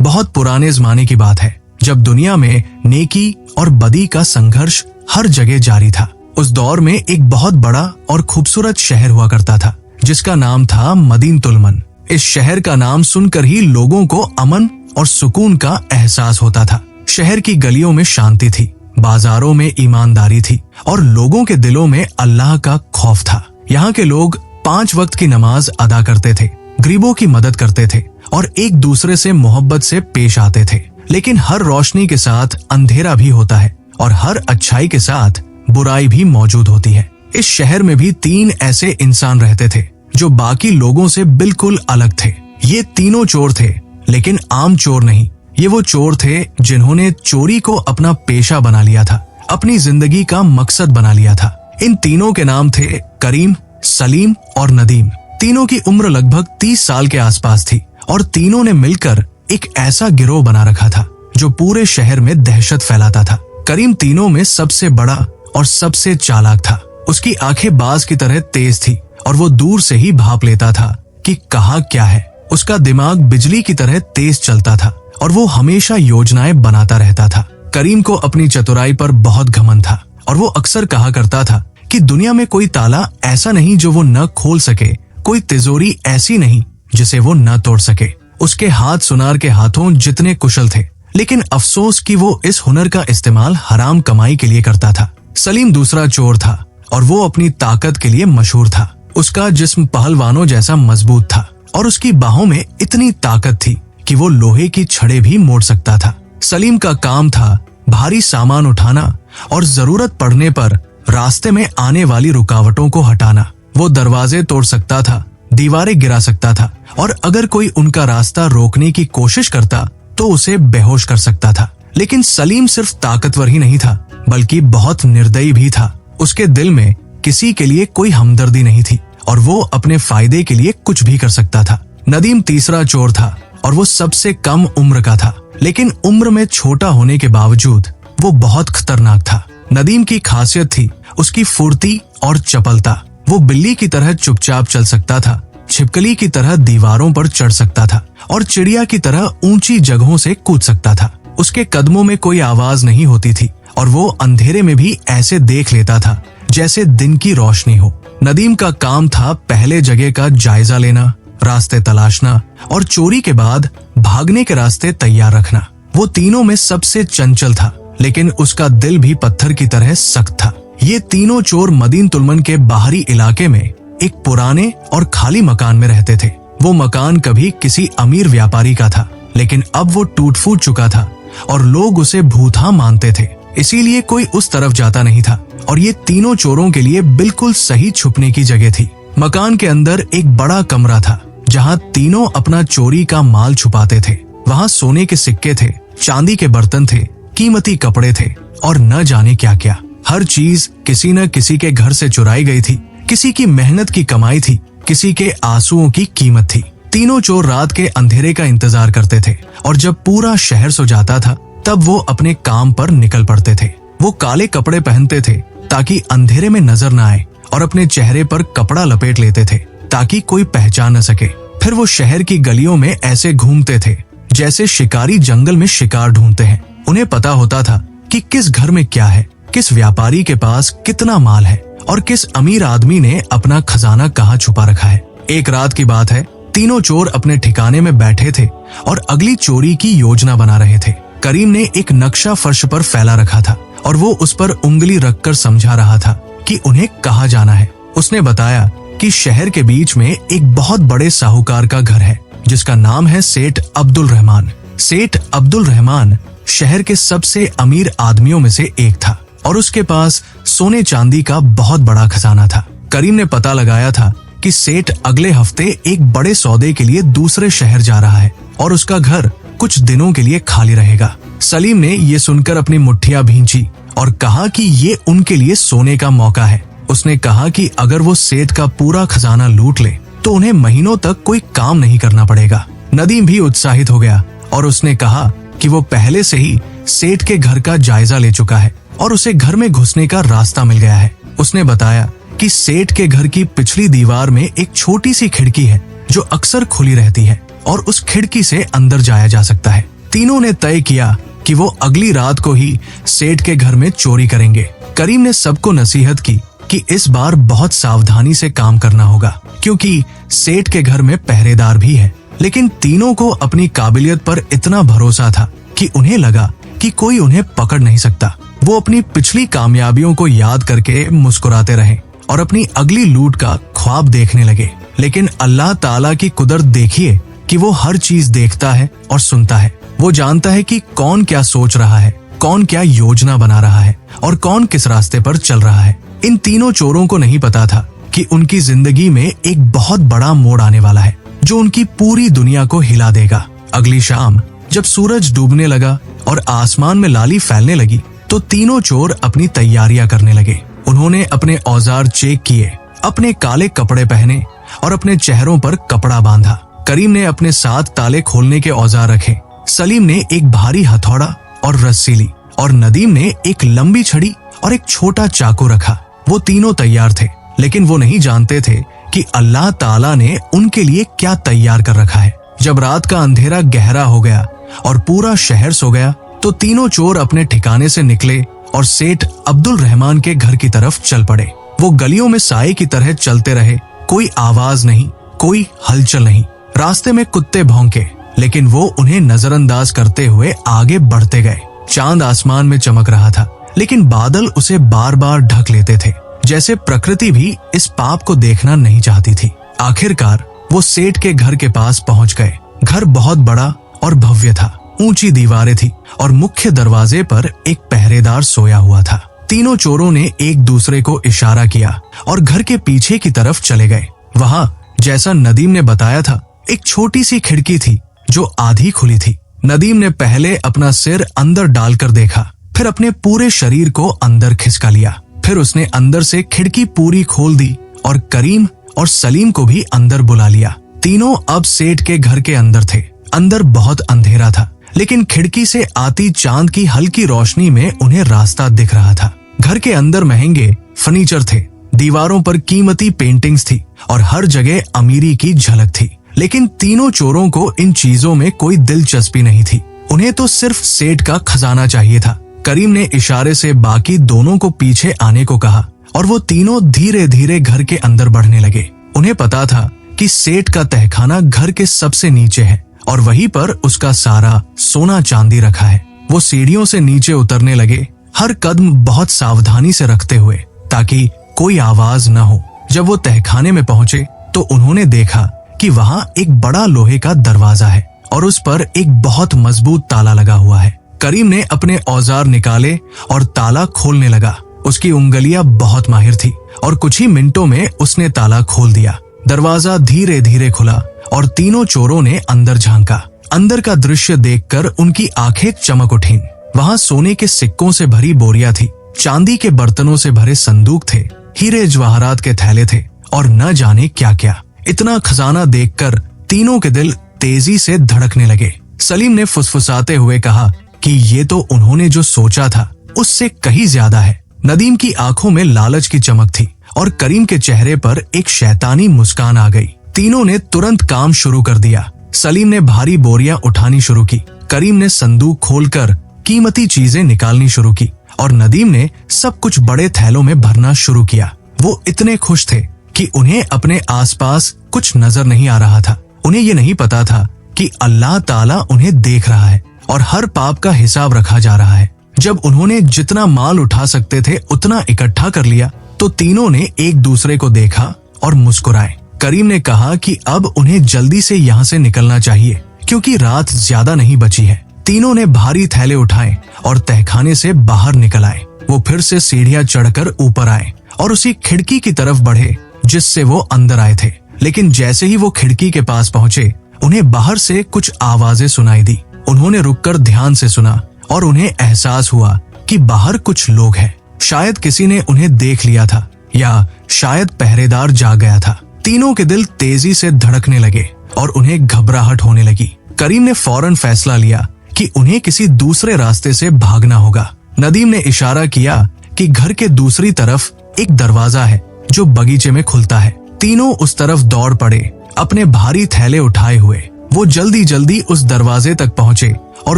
बहुत पुराने जमाने की बात है, जब दुनिया में नेकी और बदी का संघर्ष हर जगह जारी था। उस दौर में एक बहुत बड़ा और खूबसूरत शहर हुआ करता था जिसका नाम था मदीनतुल-मन। इस शहर का नाम सुनकर ही लोगों को अमन और सुकून का एहसास होता था। शहर की गलियों में शांति थी, बाजारों में ईमानदारी थी और लोगों के दिलों में अल्लाह का खौफ था। यहाँ के लोग 5 वक्त की नमाज अदा करते थे, गरीबों की मदद करते थे और एक दूसरे से मोहब्बत से पेश आते थे। लेकिन हर रोशनी के साथ अंधेरा भी होता है और हर अच्छाई के साथ बुराई भी मौजूद होती है। इस शहर में भी 3 ऐसे इंसान रहते थे जो बाकी लोगों से बिल्कुल अलग थे। ये तीनों चोर थे, लेकिन आम चोर नहीं। ये वो चोर थे जिन्होंने चोरी को अपना पेशा बना लिया था, अपनी जिंदगी का मकसद बना लिया था। इन तीनों के नाम थे करीम, सलीम और नदीम। तीनों की उम्र लगभग 30 साल के आसपास थी और तीनों ने मिलकर एक ऐसा गिरोह बना रखा था जो पूरे शहर में दहशत फैलाता था। करीम तीनों में सबसे बड़ा और सबसे चालाक था। उसकी आंखें बाज की तरह तेज थी और वो दूर से ही भाप लेता था कि कहाँ क्या है। उसका दिमाग बिजली की तरह तेज चलता था और वो हमेशा योजनाएं बनाता रहता था। करीम को अपनी चतुराई पर बहुत घमंड था और वो अक्सर कहा करता था कि दुनिया में कोई ताला ऐसा नहीं जो वो न खोल सके, कोई तिजोरी ऐसी नहीं जिसे वो न तोड़ सके। उसके हाथ सुनार के हाथों जितने कुशल थे, लेकिन अफसोस कि वो इस हुनर का इस्तेमाल हराम कमाई के लिए करता था। सलीम दूसरा चोर था और वो अपनी ताकत के लिए मशहूर था। उसका जिस्म पहलवानों जैसा मजबूत था और उसकी बाहों में इतनी ताकत थी कि वो लोहे की छड़ें भी मोड़ सकता था। सलीम का काम था भारी सामान उठाना और जरूरत पड़ने पर रास्ते में आने वाली रुकावटों को हटाना। वो दरवाजे तोड़ सकता था, दीवारें गिरा सकता था और अगर कोई उनका रास्ता रोकने की कोशिश करता तो उसे बेहोश कर सकता था। लेकिन सलीम सिर्फ ताकतवर ही नहीं था, बल्कि बहुत निर्दयी भी था। उसके दिल में किसी के लिए कोई हमदर्दी नहीं थी और वो अपने फायदे के लिए कुछ भी कर सकता था। नदीम तीसरा चोर था और वो सबसे कम उम्र का था, लेकिन उम्र में छोटा होने के बावजूद वो बहुत खतरनाक था। नदीम की खासियत थी उसकी फुर्ती और चपलता। वो बिल्ली की तरह चुपचाप चल सकता था, छिपकली की तरह दीवारों पर चढ़ सकता था और चिड़िया की तरह ऊंची जगहों से कूद सकता था। उसके कदमों में कोई आवाज नहीं होती थी और वो अंधेरे में भी ऐसे देख लेता था जैसे दिन की रोशनी हो। नदीम का काम था पहले जगह का जायजा लेना, रास्ते तलाशना और चोरी के बाद भागने के रास्ते तैयार रखना। वो तीनों में सबसे चंचल था, लेकिन उसका दिल भी पत्थर की तरह सख्त था। ये तीनों चोर मदीनतुल-मन के बाहरी इलाके में एक पुराने और खाली मकान में रहते थे। वो मकान कभी किसी अमीर व्यापारी का था, लेकिन अब वो टूट फूट चुका था और लोग उसे भूथा मानते थे। इसीलिए कोई उस तरफ जाता नहीं था और ये तीनों चोरों के लिए बिल्कुल सही छुपने की जगह थी। मकान के अंदर एक बड़ा कमरा था जहाँ तीनों अपना चोरी का माल छुपाते थे। वहाँ सोने के सिक्के थे, चांदी के बर्तन थे, कीमती कपड़े थे और न जाने क्या क्या। हर चीज किसी न किसी के घर से चुराई गई थी। किसी की मेहनत की कमाई थी, किसी के आंसुओं की कीमत थी। तीनों चोर रात के अंधेरे का इंतजार करते थे और जब पूरा शहर सो जाता था तब वो अपने काम पर निकल पड़ते थे। वो काले कपड़े पहनते थे ताकि अंधेरे में नजर न आए और अपने चेहरे पर कपड़ा लपेट लेते थे ताकि कोई पहचान न सके। फिर वो शहर की गलियों में ऐसे घूमते थे जैसे शिकारी जंगल में शिकार ढूंढते हैं। उन्हें पता होता था कि किस घर में क्या है, किस व्यापारी के पास कितना माल है और किस अमीर आदमी ने अपना खजाना कहाँ छुपा रखा है। एक रात की बात है, तीनों चोर अपने ठिकाने में बैठे थे और अगली चोरी की योजना बना रहे थे। करीम ने एक नक्शा फर्श पर फैला रखा था और वो उस पर उंगली रखकर समझा रहा था कि उन्हें कहाँ जाना है। उसने बताया कि शहर के बीच में एक बहुत बड़े साहूकार का घर है जिसका नाम है सेठ अब्दुल रहमान। सेठ अब्दुल रहमान शहर के सबसे अमीर आदमियों में से एक था और उसके पास सोने चांदी का बहुत बड़ा खजाना था। करीम ने पता लगाया था कि सेठ अगले हफ्ते एक बड़े सौदे के लिए दूसरे शहर जा रहा है और उसका घर कुछ दिनों के लिए खाली रहेगा। सलीम ने ये सुनकर अपनी मुट्ठियां भींची और कहा कि ये उनके लिए सोने का मौका है। उसने कहा कि अगर वो सेठ का पूरा खजाना लूट ले तो उन्हें महीनों तक कोई काम नहीं करना पड़ेगा। नदीम भी उत्साहित हो गया और उसने कहा कि वो पहले से ही सेठ के घर का जायजा ले चुका है और उसे घर में घुसने का रास्ता मिल गया है। उसने बताया कि सेठ के घर की पिछली दीवार में एक छोटी सी खिड़की है जो अक्सर खुली रहती है। और उस खिड़की से अंदर जाया जा सकता है। तीनों ने तय किया कि वो अगली रात को ही सेठ के घर में चोरी करेंगे। करीम ने सबको नसीहत की कि इस बार बहुत सावधानी से काम करना होगा, क्योंकि सेठ के घर में पहरेदार भी है। लेकिन तीनों को अपनी काबिलियत पर इतना भरोसा था कि उन्हें लगा कि कोई उन्हें पकड़ नहीं सकता। वो अपनी पिछली कामयाबियों को याद करके मुस्कुराते रहे और अपनी अगली लूट का ख्वाब देखने लगे। लेकिन अल्लाह ताला की कुदरत देखिए कि वो हर चीज देखता है और सुनता है। वो जानता है कि कौन क्या सोच रहा है, कौन क्या योजना बना रहा है और कौन किस रास्ते पर चल रहा है। इन तीनों चोरों को नहीं पता था कि उनकी जिंदगी में एक बहुत बड़ा मोड़ आने वाला है जो उनकी पूरी दुनिया को हिला देगा। अगली शाम जब सूरज डूबने लगा और आसमान में लाली फैलने लगी तो तीनों चोर अपनी तैयारियां करने लगे। उन्होंने अपने औजार चेक किए, अपने काले कपड़े पहने और अपने चेहरों पर कपड़ा बांधा। करीम ने अपने साथ ताले खोलने के औजार रखे, सलीम ने एक भारी हथौड़ा और रस्सी ली और नदीम ने एक लंबी छड़ी और एक छोटा चाकू रखा। वो तीनों तैयार थे, लेकिन वो नहीं जानते थे कि अल्लाह ताला ने उनके लिए क्या तैयार कर रखा है। जब रात का अंधेरा गहरा हो गया और पूरा शहर सो गया तो तीनों चोर अपने ठिकाने से निकले और सेठ अब्दुल रहमान के घर की तरफ चल पड़े। वो गलियों में साए की तरह चलते रहे, कोई आवाज नहीं, कोई हलचल नहीं। रास्ते में कुत्ते भौंके, लेकिन वो उन्हें नजरअंदाज करते हुए आगे बढ़ते गए। चांद आसमान में चमक रहा था, लेकिन बादल उसे बार बार ढक लेते थे, जैसे प्रकृति भी इस पाप को देखना नहीं चाहती थी। आखिरकार वो सेठ के घर के पास पहुंच गए। घर बहुत बड़ा और भव्य था, ऊंची दीवारें थी और मुख्य दरवाजे पर एक पहरेदार सोया हुआ था। तीनों चोरों ने एक दूसरे को इशारा किया और घर के पीछे की तरफ चले गए। वहां जैसा नदीम ने बताया था, एक छोटी सी खिड़की थी जो आधी खुली थी। नदीम ने पहले अपना सिर अंदर डालकर देखा, फिर अपने पूरे शरीर को अंदर खिसका लिया। फिर उसने अंदर से खिड़की पूरी खोल दी और करीम और सलीम को भी अंदर बुला लिया। तीनों अब सेठ के घर के अंदर थे। अंदर बहुत अंधेरा था, लेकिन खिड़की से आती चांद की हल्की रोशनी में उन्हें रास्ता दिख रहा था। घर के अंदर महंगे फर्नीचर थे, दीवारों पर कीमती पेंटिंग्स थी और हर जगह अमीरी की झलक थी। लेकिन तीनों चोरों को इन चीजों में कोई दिलचस्पी नहीं थी। उन्हें तो सिर्फ सेठ का खजाना चाहिए था। करीम ने इशारे से बाकी दोनों को पीछे आने को कहा और वो तीनों धीरे धीरे घर के अंदर बढ़ने लगे। उन्हें पता था कि सेठ का तहखाना घर के सबसे नीचे है और वहीं पर उसका सारा सोना चांदी रखा है। वो सीढ़ियों से नीचे उतरने लगे, हर कदम बहुत सावधानी से रखते हुए, ताकि कोई आवाज न हो। जब वो तहखाने में पहुंचे तो उन्होंने देखा कि वहां एक बड़ा लोहे का दरवाजा है और उस पर एक बहुत मजबूत ताला लगा हुआ है। करीम ने अपने औजार निकाले और ताला खोलने लगा। उसकी उंगलियां बहुत माहिर थी और कुछ ही मिनटों में उसने ताला खोल दिया। दरवाजा धीरे धीरे खुला और तीनों चोरों ने अंदर झांका। अंदर का दृश्य देखकर उनकी आंखें चमक उठीं। वहां सोने के सिक्कों से भरी बोरियां थी, चांदी के बर्तनों से भरे संदूक थे, हीरे जवाहरात के थैले थे और न जाने क्या क्या। इतना खजाना देखकर तीनों के दिल तेजी से धड़कने लगे। सलीम ने फुसफुसाते हुए कहा कि ये तो उन्होंने जो सोचा था उससे कहीं ज्यादा है। नदीम की आंखों में लालच की चमक थी और करीम के चेहरे पर एक शैतानी मुस्कान आ गई। तीनों ने तुरंत काम शुरू कर दिया। सलीम ने भारी बोरियां उठानी शुरू की, करीम ने संदूक खोलकर कीमती चीजें निकालनी शुरू की और नदीम ने सब कुछ बड़े थैलों में भरना शुरू किया। वो इतने खुश थे कि उन्हें अपने आसपास कुछ नजर नहीं आ रहा था। उन्हें ये नहीं पता था कि अल्लाह ताला उन्हें देख रहा है और हर पाप का हिसाब रखा जा रहा है। जब उन्होंने जितना माल उठा सकते थे उतना इकट्ठा कर लिया तो तीनों ने एक दूसरे को देखा और मुस्कुराए। करीम ने कहा कि अब उन्हें जल्दी से यहाँ से निकलना चाहिए क्योंकि रात ज्यादा नहीं बची है। तीनों ने भारी थैले उठाए और तहखाने से बाहर निकल आए। वो फिर से सीढ़ियां चढ़कर ऊपर आए और उसी खिड़की की तरफ बढ़े जिससे वो अंदर आए थे। लेकिन जैसे ही वो खिड़की के पास पहुंचे उन्हें बाहर से कुछ आवाजें सुनाई दी। उन्होंने रुककर ध्यान से सुना और उन्हें एहसास हुआ कि बाहर कुछ लोग हैं। शायद किसी ने उन्हें देख लिया था या शायद पहरेदार जाग गया था। तीनों के दिल तेजी से धड़कने लगे और उन्हें घबराहट होने लगी। करीम ने फौरन फैसला लिया कि उन्हें किसी दूसरे रास्ते से भागना होगा। नदीम ने इशारा किया कि घर के दूसरी तरफ एक दरवाजा है जो बगीचे में खुलता है। तीनों उस तरफ दौड़ पड़े, अपने भारी थैले उठाए हुए। वो जल्दी जल्दी उस दरवाजे तक पहुंचे और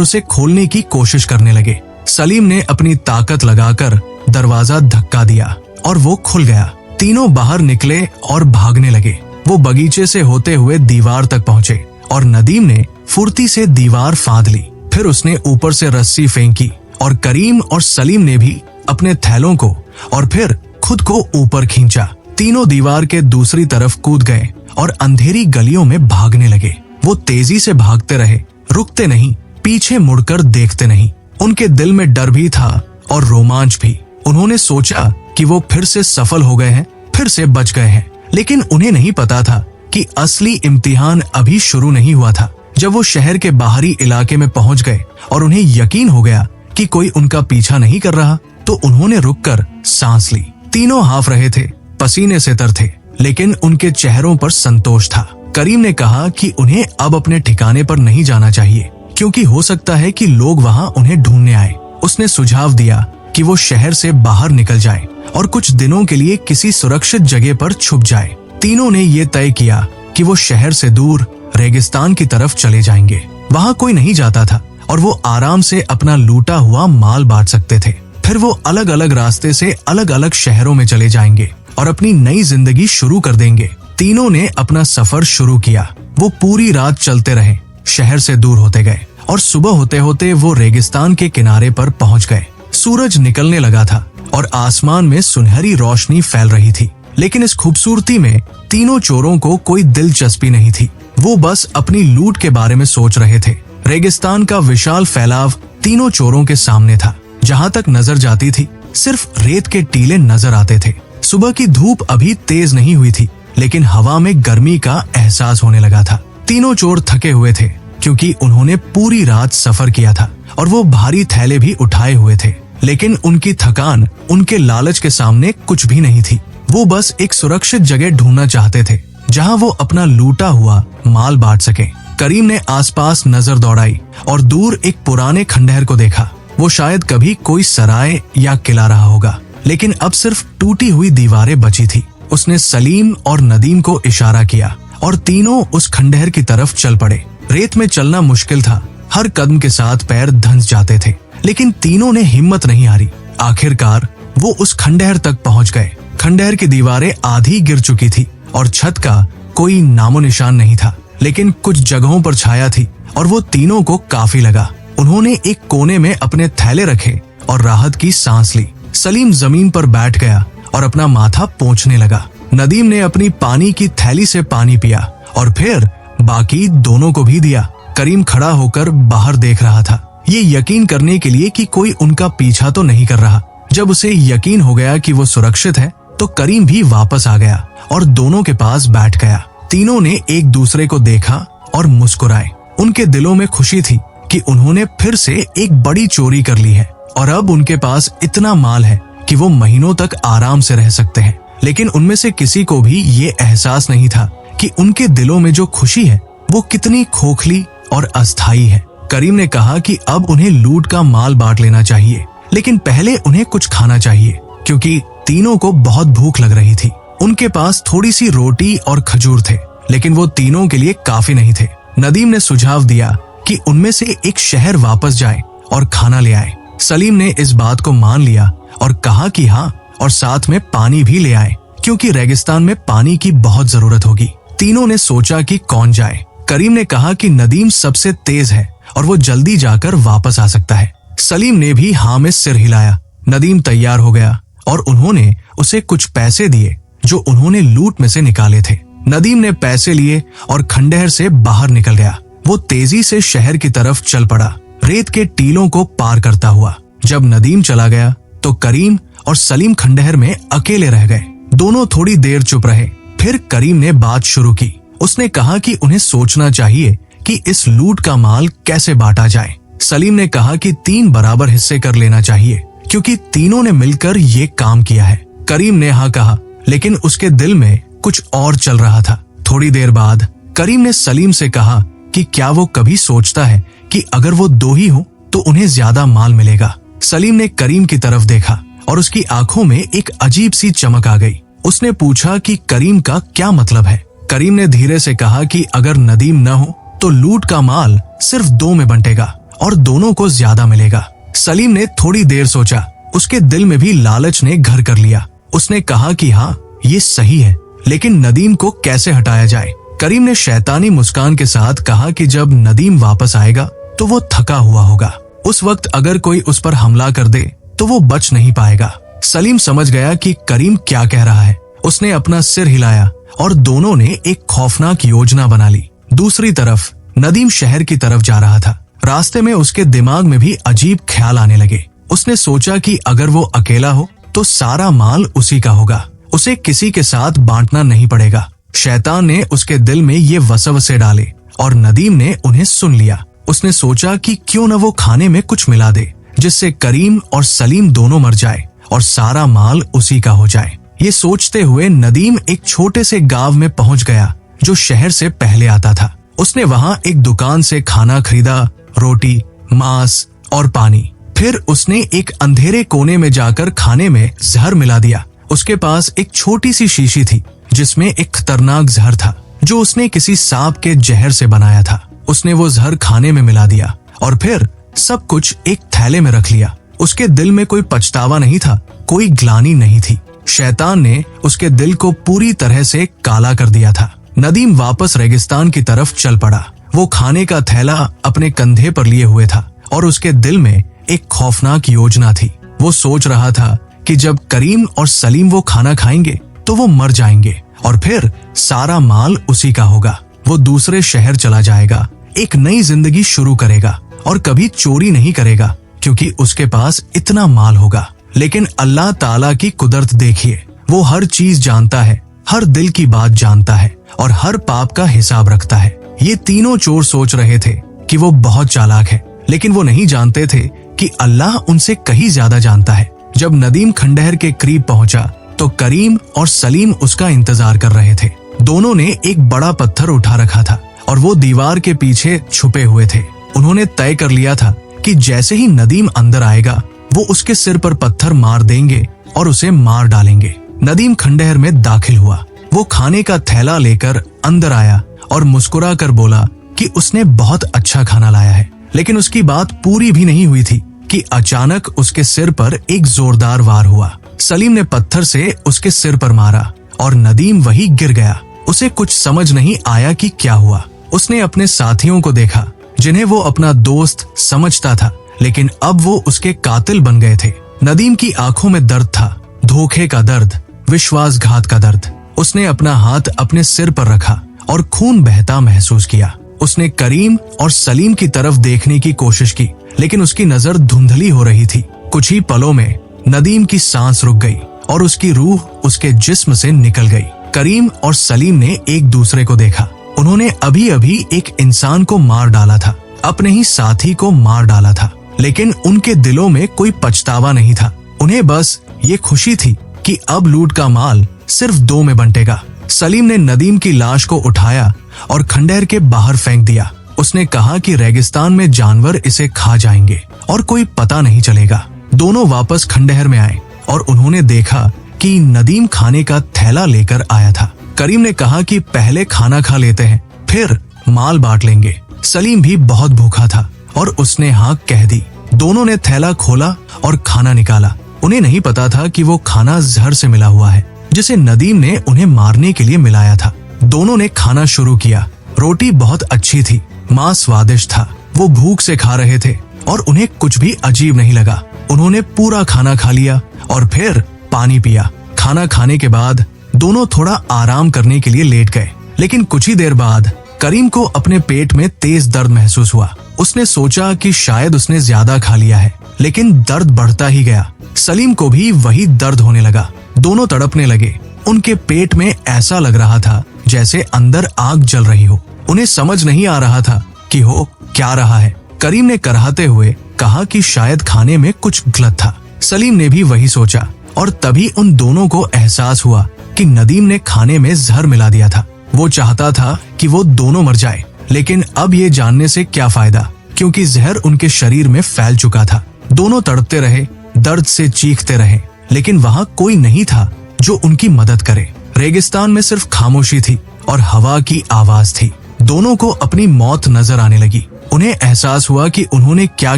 उसे खोलने की कोशिश करने लगे। सलीम ने अपनी ताकत लगाकर दरवाजा धक्का दिया और वो खुल गया। तीनों बाहर निकले और भागने लगे। वो बगीचे से होते हुए दीवार तक पहुंचे और नदीम ने फुर्ती से दीवार फांद ली। फिर उसने ऊपर से रस्सी फेंकी और करीम और सलीम ने भी अपने थैलों को और फिर खुद को ऊपर खींचा। तीनों दीवार के दूसरी तरफ कूद गए और अंधेरी गलियों में भागने लगे। वो तेजी से भागते रहे, रुकते नहीं, पीछे मुड़कर देखते नहीं। उनके दिल में डर भी था और रोमांच भी। उन्होंने सोचा कि वो फिर से सफल हो गए हैं, फिर से बच गए हैं, लेकिन उन्हें नहीं पता था कि असली इम्तिहान अभी शुरू नहीं हुआ था। जब वो शहर के बाहरी इलाके में पहुंच गए और उन्हें यकीन हो गया कि कोई उनका पीछा नहीं कर रहा, तो उन्होंने रुककर सांस ली। तीनों हाफ रहे थे, पसीने से तर थे, लेकिन उनके चेहरों पर संतोष था। करीम ने कहा कि उन्हें अब अपने ठिकाने पर नहीं जाना चाहिए, क्योंकि हो सकता है कि लोग वहां उन्हें ढूंढने आए। उसने सुझाव दिया कि वो शहर से बाहर निकल जाए और कुछ दिनों के लिए किसी सुरक्षित जगह पर छुप जाए। तीनों ने ये तय किया कि वो शहर से दूर रेगिस्तान की तरफ चले जाएंगे। वहां कोई नहीं जाता था और वो आराम से अपना लूटा हुआ माल बांट सकते थे। फिर वो अलग अलग रास्ते से अलग अलग शहरों में चले जाएंगे और अपनी नई जिंदगी शुरू कर देंगे। तीनों ने अपना सफर शुरू किया। वो पूरी रात चलते रहे, शहर से दूर होते गए और सुबह होते होते वो रेगिस्तान के किनारे पर पहुंच गए। सूरज निकलने लगा था और आसमान में सुनहरी रोशनी फैल रही थी, लेकिन इस खूबसूरती में तीनों चोरों को कोई दिलचस्पी नहीं थी। वो बस अपनी लूट के बारे में सोच रहे थे। रेगिस्तान का विशाल फैलाव तीनों चोरों के सामने था। जहाँ तक नजर जाती थी, सिर्फ रेत के टीले नजर आते थे। सुबह की धूप अभी तेज नहीं हुई थी, लेकिन हवा में गर्मी का एहसास होने लगा था। तीनों चोर थके हुए थे, क्योंकि उन्होंने पूरी रात सफर किया था और वो भारी थैले भी उठाए हुए थे। लेकिन उनकी थकान उनके लालच के सामने कुछ भी नहीं थी। वो बस एक सुरक्षित जगह ढूंढना चाहते थे, जहां वो अपना लूटा हुआ माल बांट सके। करीम ने आसपास नजर दौड़ाई और दूर एक पुराने खंडहर को देखा। वो शायद कभी कोई सराय या किला रहा होगा, लेकिन अब सिर्फ टूटी हुई दीवारें बची थी। उसने सलीम और नदीम को इशारा किया और तीनों उस खंडहर की तरफ चल पड़े। रेत में चलना मुश्किल था, हर कदम के साथ पैर धंस जाते थे, लेकिन तीनों ने हिम्मत नहीं हारी। आखिरकार वो उस खंडहर तक पहुंच गए। खंडहर की दीवारें आधी गिर चुकी थी और छत का कोई नामो निशान नहीं था, लेकिन कुछ जगहों पर छाया थी और वो तीनों को काफी लगा। उन्होंने एक कोने में अपने थैले रखे और राहत की सांस ली। सलीम जमीन पर बैठ गया और अपना माथा पोंछने लगा। नदीम ने अपनी पानी की थैली से पानी पिया और फिर बाकी दोनों को भी दिया। करीम खड़ा होकर बाहर देख रहा था, ये यकीन करने के लिए कि कोई उनका पीछा तो नहीं कर रहा। जब उसे यकीन हो गया कि वो सुरक्षित है, तो करीम भी वापस आ गया और दोनों के पास बैठ गया। तीनों ने एक दूसरे को देखा और मुस्कुराए। उनके दिलों में खुशी थी कि उन्होंने फिर से एक बड़ी चोरी कर ली है और अब उनके पास इतना माल है कि वो महीनों तक आराम से रह सकते हैं। लेकिन उनमें से किसी को भी ये एहसास नहीं था कि उनके दिलों में जो खुशी है वो कितनी खोखली और अस्थायी है। करीम ने कहा कि अब उन्हें लूट का माल बांट लेना चाहिए, लेकिन पहले उन्हें कुछ खाना चाहिए, क्योंकि तीनों को बहुत भूख लग रही थी। उनके पास थोड़ी सी रोटी और खजूर थे, लेकिन वो तीनों के लिए काफी नहीं थे। नदीम ने सुझाव दिया कि उनमें से एक शहर वापस जाए और खाना ले आए। सलीम ने इस बात को मान लिया और कहा कि हाँ, और साथ में पानी भी ले आए, क्योंकि रेगिस्तान में पानी की बहुत जरूरत होगी। तीनों ने सोचा कि कौन जाए। करीम ने कहा कि नदीम सबसे तेज है और वो जल्दी जाकर वापस आ सकता है। सलीम ने भी हाँ में सिर हिलाया। नदीम तैयार हो गया और उन्होंने उसे कुछ पैसे दिए जो उन्होंने लूट में से निकाले थे। नदीम ने पैसे लिए और खंडहर से बाहर निकल गया। वो तेजी से शहर की तरफ चल पड़ा, रेत के टीलों को पार करता हुआ। जब नदीम चला गया तो करीम और सलीम खंडहर में अकेले रह गए। दोनों थोड़ी देर चुप रहे। फिर करीम ने बात शुरू की। उसने कहा कि उन्हें सोचना चाहिए कि इस लूट का माल कैसे बांटा जाए। सलीम ने कहा कि 3 बराबर हिस्से कर लेना चाहिए, क्योंकि तीनों ने मिलकर ये काम किया है। करीम ने हाँ कहा, लेकिन उसके दिल में कुछ और चल रहा था। थोड़ी देर बाद करीम ने सलीम से कहा कि क्या वो कभी सोचता है कि अगर वो 2 ही हो तो उन्हें ज्यादा माल मिलेगा। सलीम ने करीम की तरफ देखा और उसकी आंखों में एक अजीब सी चमक आ गई। उसने पूछा कि करीम का क्या मतलब है। करीम ने धीरे से कहा कि अगर नदीम न हो तो लूट का माल सिर्फ 2 में बंटेगा और दोनों को ज्यादा मिलेगा। सलीम ने थोड़ी देर सोचा। उसके दिल में भी लालच ने घर कर लिया। उसने कहा कि हाँ, ये सही है, लेकिन नदीम को कैसे हटाया जाए। करीम ने शैतानी मुस्कान के साथ कहा कि जब नदीम वापस आएगा तो वो थका हुआ होगा। उस वक्त अगर कोई उस पर हमला कर दे तो वो बच नहीं पाएगा। सलीम समझ गया कि करीम क्या कह रहा है। उसने अपना सिर हिलाया और दोनों ने एक खौफनाक योजना बना ली। दूसरी तरफ नदीम शहर की तरफ जा रहा था। रास्ते में उसके दिमाग में भी अजीब ख्याल आने लगे। उसने सोचा कि अगर वो अकेला हो तो सारा माल उसी का होगा, उसे किसी के साथ बांटना नहीं पड़ेगा। शैतान ने उसके दिल में ये वसवसे डाले और नदीम ने उन्हें सुन लिया। उसने सोचा कि क्यों न वो खाने में कुछ मिला दे जिससे करीम और सलीम दोनों मर जाए और सारा माल उसी का हो जाए। ये सोचते हुए नदीम एक छोटे से गांव में पहुंच गया जो शहर से पहले आता था। उसने वहां एक दुकान से खाना खरीदा, रोटी, मांस और पानी। फिर उसने एक अंधेरे कोने में जाकर खाने में जहर मिला दिया। उसके पास एक छोटी सी शीशी थी जिसमें एक खतरनाक जहर था जो उसने किसी सांप के जहर से बनाया था। उसने वो जहर खाने में मिला दिया और फिर सब कुछ एक थैले में रख लिया। उसके दिल में कोई पछतावा नहीं था, कोई ग्लानि नहीं थी। शैतान ने उसके दिल को पूरी तरह से काला कर दिया था। नदीम वापस रेगिस्तान की तरफ चल पड़ा। वो खाने का थैला अपने कंधे पर लिए हुए था और उसके दिल में एक खौफनाक योजना थी। वो सोच रहा था कि जब करीम और सलीम वो खाना खाएंगे तो वो मर जाएंगे और फिर सारा माल उसी का होगा। वो दूसरे शहर चला जाएगा, एक नई जिंदगी शुरू करेगा और कभी चोरी नहीं करेगा क्योंकि उसके पास इतना माल होगा। लेकिन अल्लाह ताला की कुदरत देखिए, वो हर चीज जानता है, हर दिल की बात जानता है और हर पाप का हिसाब रखता है। ये तीनों चोर सोच रहे थे कि वो बहुत चालाक है, लेकिन वो नहीं जानते थे कि अल्लाह उनसे कहीं ज्यादा जानता है। जब नदीम खंडहर के करीब पहुंचा तो करीम और सलीम उसका इंतजार कर रहे थे। दोनों ने एक बड़ा पत्थर उठा रखा था और वो दीवार के पीछे छुपे हुए थे। उन्होंने तय कर लिया था कि जैसे ही नदीम अंदर आएगा वो उसके सिर पर पत्थर मार देंगे और उसे मार डालेंगे। नदीम खंडहर में दाखिल हुआ। वो खाने का थैला लेकर अंदर आया और मुस्कुरा कर बोला कि उसने बहुत अच्छा खाना लाया है। लेकिन उसकी बात पूरी भी नहीं हुई थी कि अचानक उसके सिर पर एक जोरदार वार हुआ। सलीम ने पत्थर से उसके सिर पर मारा और नदीम वहीं गिर गया। उसे कुछ समझ नहीं आया कि क्या हुआ। उसने अपने साथियों को देखा जिन्हें वो अपना दोस्त समझता था, लेकिन अब वो उसके कातिल बन गए थे। नदीम की आंखों में दर्द था, धोखे का दर्द, विश्वासघात का दर्द। उसने अपना हाथ अपने सिर पर रखा और खून बहता महसूस किया। उसने करीम और सलीम की तरफ देखने की कोशिश की, लेकिन उसकी नजर धुंधली हो रही थी। कुछ ही पलों में नदीम की सांस रुक गई और उसकी रूह उसके जिस्म से निकल गई। करीम और सलीम ने एक दूसरे को देखा। उन्होंने अभी अभी एक इंसान को मार डाला था, अपने ही साथी को मार डाला था, लेकिन उनके दिलों में कोई पछतावा नहीं था। उन्हें बस ये खुशी थी कि अब लूट का माल सिर्फ 2 में बंटेगा। सलीम ने नदीम की लाश को उठाया और खंडहर के बाहर फेंक दिया। उसने कहा कि रेगिस्तान में जानवर इसे खा जाएंगे और कोई पता नहीं चलेगा। दोनों वापस खंडहर में आए और उन्होंने देखा कि नदीम खाने का थैला लेकर आया था। करीम ने कहा कि पहले खाना खा लेते हैं, फिर माल बांट लेंगे। सलीम भी बहुत भूखा था और उसने हाँ कह दी। दोनों ने थैला खोला और खाना निकाला। उन्हें नहीं पता था कि वो खाना जहर से मिला हुआ है जिसे नदीम ने उन्हें मारने के लिए मिलाया था। दोनों ने खाना शुरू किया। रोटी बहुत अच्छी थी, मांस स्वादिष्ट था। वो भूख से खा रहे थे और उन्हें कुछ भी अजीब नहीं लगा। उन्होंने पूरा खाना खा लिया और फिर पानी पिया। खाना खाने के बाद दोनों थोड़ा आराम करने के लिए लेट गए, लेकिन कुछ ही देर बाद करीम को अपने पेट में तेज दर्द महसूस हुआ। उसने सोचा कि शायद उसने ज्यादा खा लिया है, लेकिन दर्द बढ़ता ही गया। सलीम को भी वही दर्द होने लगा। दोनों तड़पने लगे। उनके पेट में ऐसा लग रहा था जैसे अंदर आग जल रही हो। उन्हें समझ नहीं आ रहा था कि हो क्या रहा है। करीम ने कराहते हुए कहा कि शायद खाने में कुछ गलत था। सलीम ने भी वही सोचा और तभी उन दोनों को एहसास हुआ कि नदीम ने खाने में जहर मिला दिया था। वो चाहता था कि वो दोनों मर जाए, लेकिन अब ये जानने से क्या फायदा, क्योंकि जहर उनके शरीर में फैल चुका था। दोनों तड़पते रहे, दर्द से चीखते रहे, लेकिन वहाँ कोई नहीं था जो उनकी मदद करे। रेगिस्तान में सिर्फ खामोशी थी और हवा की आवाज थी। दोनों को अपनी मौत नजर आने लगी। उन्हें एहसास हुआ कि उन्होंने क्या